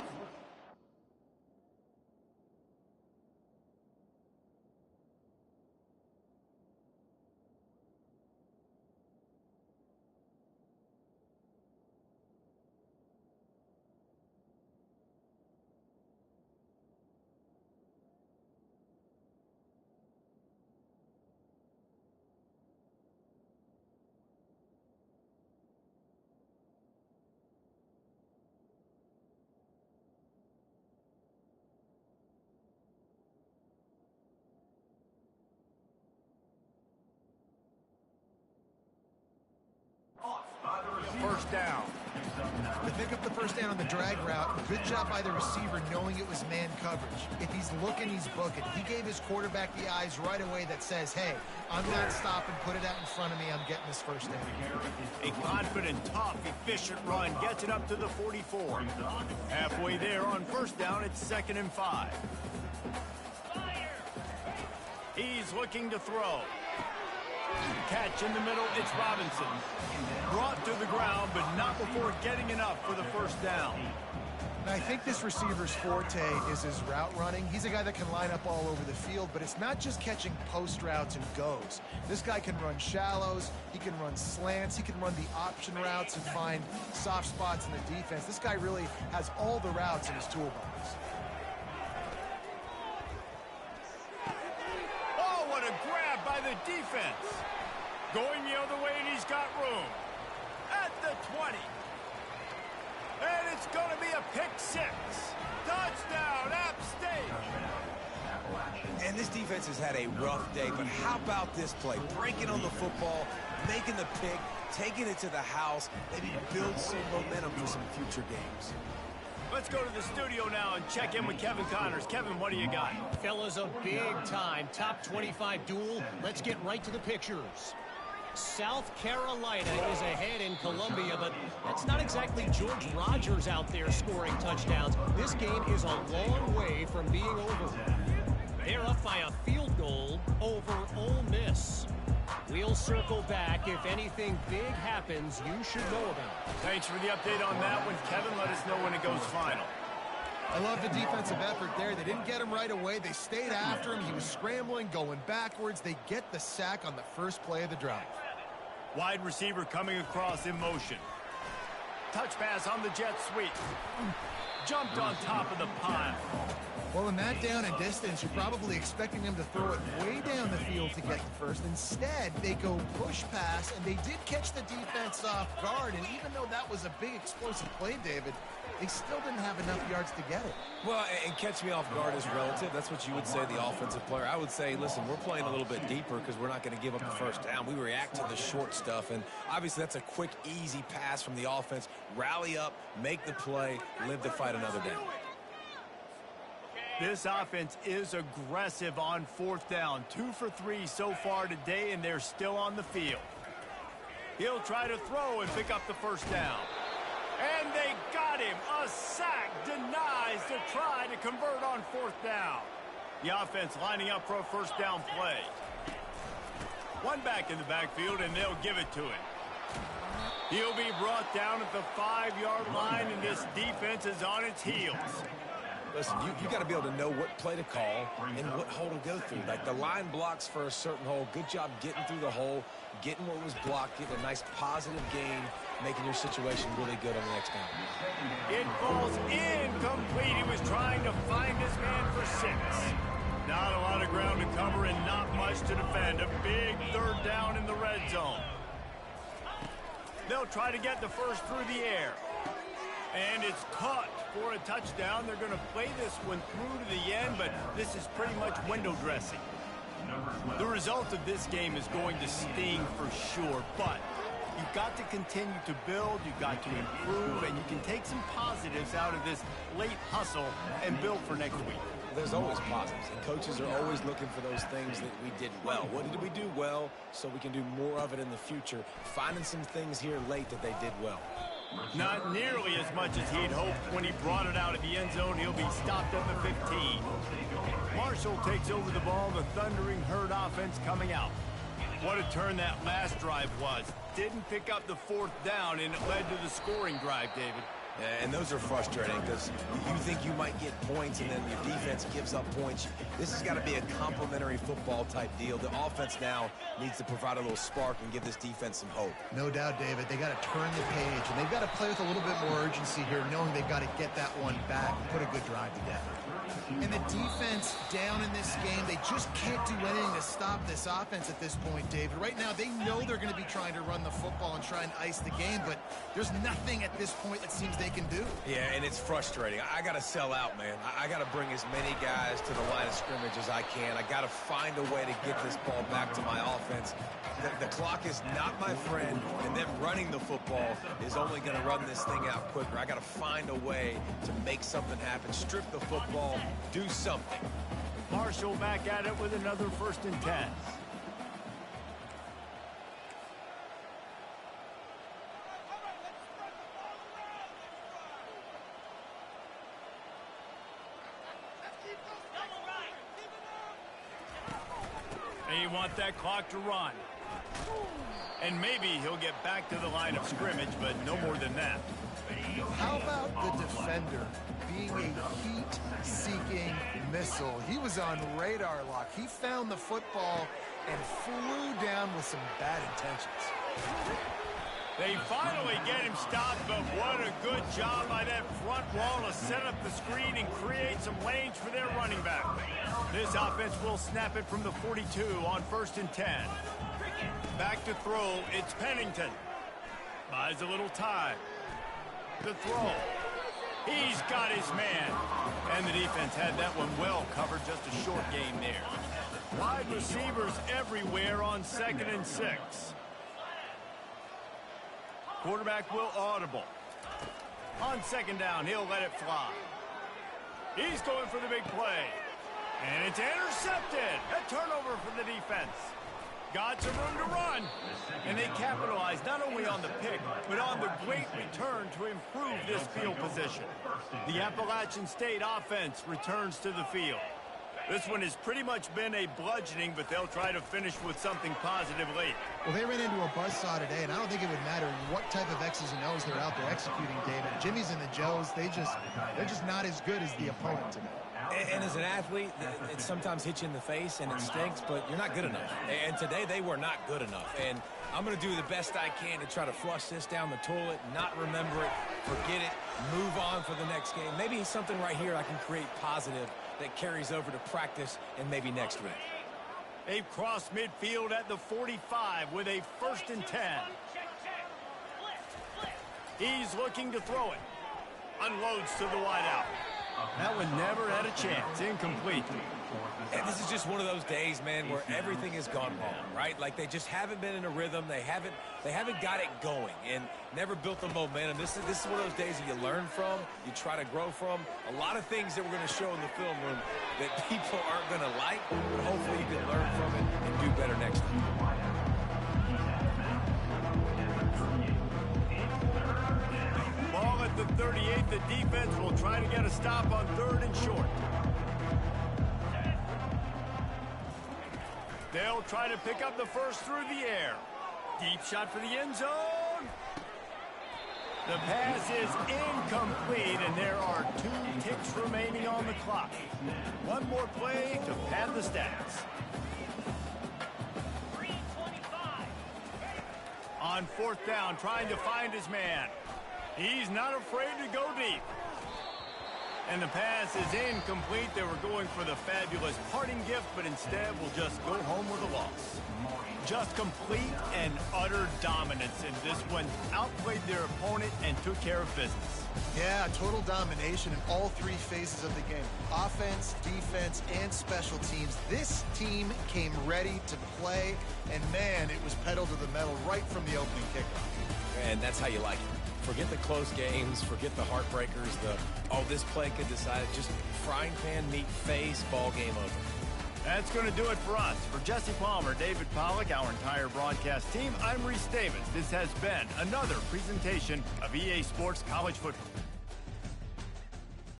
First down. To pick up the first down on the drag route, good job by the receiver knowing it was man coverage. If he's looking, he's booking. He gave his quarterback the eyes right away that says, hey, I'm not stopping, put it out in front of me, I'm getting this first down. A confident, tough, efficient run gets it up to the 44. Halfway there on first down, it's 2nd and 5. He's looking to throw. Catch in the middle, it's Robinson. Brought to the ground, but not before getting enough for the first down. And I think this receiver's forte is his route running. He's a guy that can line up all over the field, but it's not just catching post routes and goes. This guy can run shallows, he can run slants, he can run the option routes and find soft spots in the defense. This guy really has all the routes in his toolbox. Oh, what a grab by the defense. Going the other way, and he's got room. At the 20. And it's going to be a pick 6. Touchdown, App State. And this defense has had a rough day, but how about this play? Breaking on the football, making the pick, taking it to the house, maybe build some momentum for some future games. Let's go to the studio now and check in with Kevin Connors. Kevin, what do you got? Fellas, a big-time top 25 duel. Let's get right to the pictures. South Carolina is ahead in Columbia, but that's not exactly George Rogers out there scoring touchdowns. This game is a long way from being over. They're up by a field goal over Ole Miss. We'll circle back. If anything big happens, you should know about it. Thanks for the update on that one, Kevin. Let us know when it goes final. I love the defensive effort there. They didn't get him right away. They stayed after him. He was scrambling, going backwards. They get the sack on the first play of the drive. Wide receiver coming across in motion. Touch pass on the jet sweep. Jumped on top of the pile. Well, in that down and distance, you're probably expecting them to throw it way down the field to get the first. Instead, they go push pass, and they did catch the defense off guard. And even though that was a big explosive play, David, they still didn't have enough yards to get it. Well, and catch me off guard is relative. That's what you would say, the offensive player. I would say, listen, we're playing a little bit deeper because we're not going to give up the first down. We react to the short stuff, and obviously that's a quick, easy pass from the offense. Rally up, make the play, live to fight another down. This offense is aggressive on fourth down. 2 for 3 so far today, and they're still on the field. He'll try to throw and pick up the first down. And they got him. A sack denies to try to convert on fourth down. The offense lining up for a first down play. One back in the backfield, and they'll give it to him. He'll be brought down at the 5-yard line, and this defense is on its heels. Listen, you got to be able to know what play to call and what hole to go through. Like the line blocks for a certain hole. Good job getting through the hole, getting what was blocked, getting a nice positive gain, making your situation really good on the next down. It falls incomplete. He was trying to find his man for 6. Not a lot of ground to cover and not much to defend. A big third down in the red zone. They'll try to get the first through the air. And it's caught for a touchdown. They're going to play this one through to the end, but this is pretty much window dressing. The result of this game is going to sting for sure, but you've got to continue to build, you've got to improve, and you can take some positives out of this late hustle and build for next week. There's always positives, and coaches are always looking for those things that we did well. What did we do well so we can do more of it in the future? Finding some things here late that they did well. Not nearly as much as he'd hoped when he brought it out of the end zone. He'll be stopped at the 15. Marshall takes over the ball. The Thundering Herd offense coming out. What a turn that last drive was. Didn't pick up the fourth down, and it led to the scoring drive, David. And those are frustrating because you think you might get points and then your defense gives up points. This has got to be a complementary football type deal. The offense now needs to provide a little spark and give this defense some hope. No doubt, David. They got to turn the page, and they've got to play with a little bit more urgency here, knowing they've got to get that one back and put a good drive together. And the defense down in this game, they just can't do anything to stop this offense at this point, David. Right now, they know they're going to be trying to run the football and try and ice the game, but there's nothing at this point that seems they can do. Yeah, and it's frustrating. I got to sell out, man. I got to bring as many guys to the line of scrimmage as I can. I got to find a way to get this ball back to my offense. The clock is not my friend, and them running the football is only going to run this thing out quicker. I got to find a way to make something happen, strip the football, do something. Marshall back at it with another 1st and 10. They want that clock to run. And maybe he'll get back to the line of scrimmage, but no more than that. How about the defender being a heat-seeking missile? He was on radar lock. He found the football and flew down with some bad intentions. They finally get him stopped, but what a good job by that front wall to set up the screen and create some lanes for their running back. This offense will snap it from the 42 on 1st and 10. Back to throw, it's Pennington. Buys a little time. The throw. He's got his man. And the defense had that one well covered, just a short gain there. Wide receivers everywhere on 2nd and 6. Quarterback will audible. On second down, he'll let it fly. He's going for the big play. And it's intercepted. A turnover for the defense. Got some room to run. And they capitalize not only on the pick, but on the great return to improve this field position. The Appalachian State offense returns to the field. This one has pretty much been a bludgeoning, but they'll try to finish with something positive late. Well, they ran into a buzzsaw today, and I don't think it would matter what type of X's and O's they're out there executing, David. Jimmy's and the Joes, they're just not as good as the opponent today. And as an athlete, it sometimes hits you in the face and it stinks, but you're not good enough. And today they were not good enough. And I'm going to do the best I can to try to flush this down the toilet, not remember it, forget it, move on for the next game. Maybe something right here I can create positive that carries over to practice and maybe next week. They've crossed midfield at the 45 with a 1st and 10. He's looking to throw it. Unloads to the wideout. That one never had a chance. Incomplete. And this is just one of those days, man, where everything has gone wrong, right? Like they just haven't been in a rhythm. They haven't got it going and never built the momentum. This is one of those days that you learn from, you try to grow from. A lot of things that we're going to show in the film room that people aren't going to like, but hopefully you can learn from it and do better next time. Ball at the 38. The defense will try to get a stop on 3rd and short. They'll try to pick up the first through the air. Deep shot for the end zone. The pass is incomplete, and there are 2 ticks remaining on the clock. One more play to pad the stats. On 4th down, trying to find his man. He's not afraid to go deep. And the pass is incomplete. They were going for the fabulous parting gift, but instead will just go home with a loss. Just complete and utter dominance in this one. Outplayed their opponent and took care of business. Yeah, total domination in all 3 phases of the game. Offense, defense, and special teams. This team came ready to play, and man, it was pedal to the metal right from the opening kickoff. And that's how you like it. Forget the close games, forget the heartbreakers, this play could decide it. Just frying pan, meat face, ball game over. That's going to do it for us. For Jesse Palmer, David Pollack, our entire broadcast team, I'm Reese Davis. This has been another presentation of EA Sports College Football.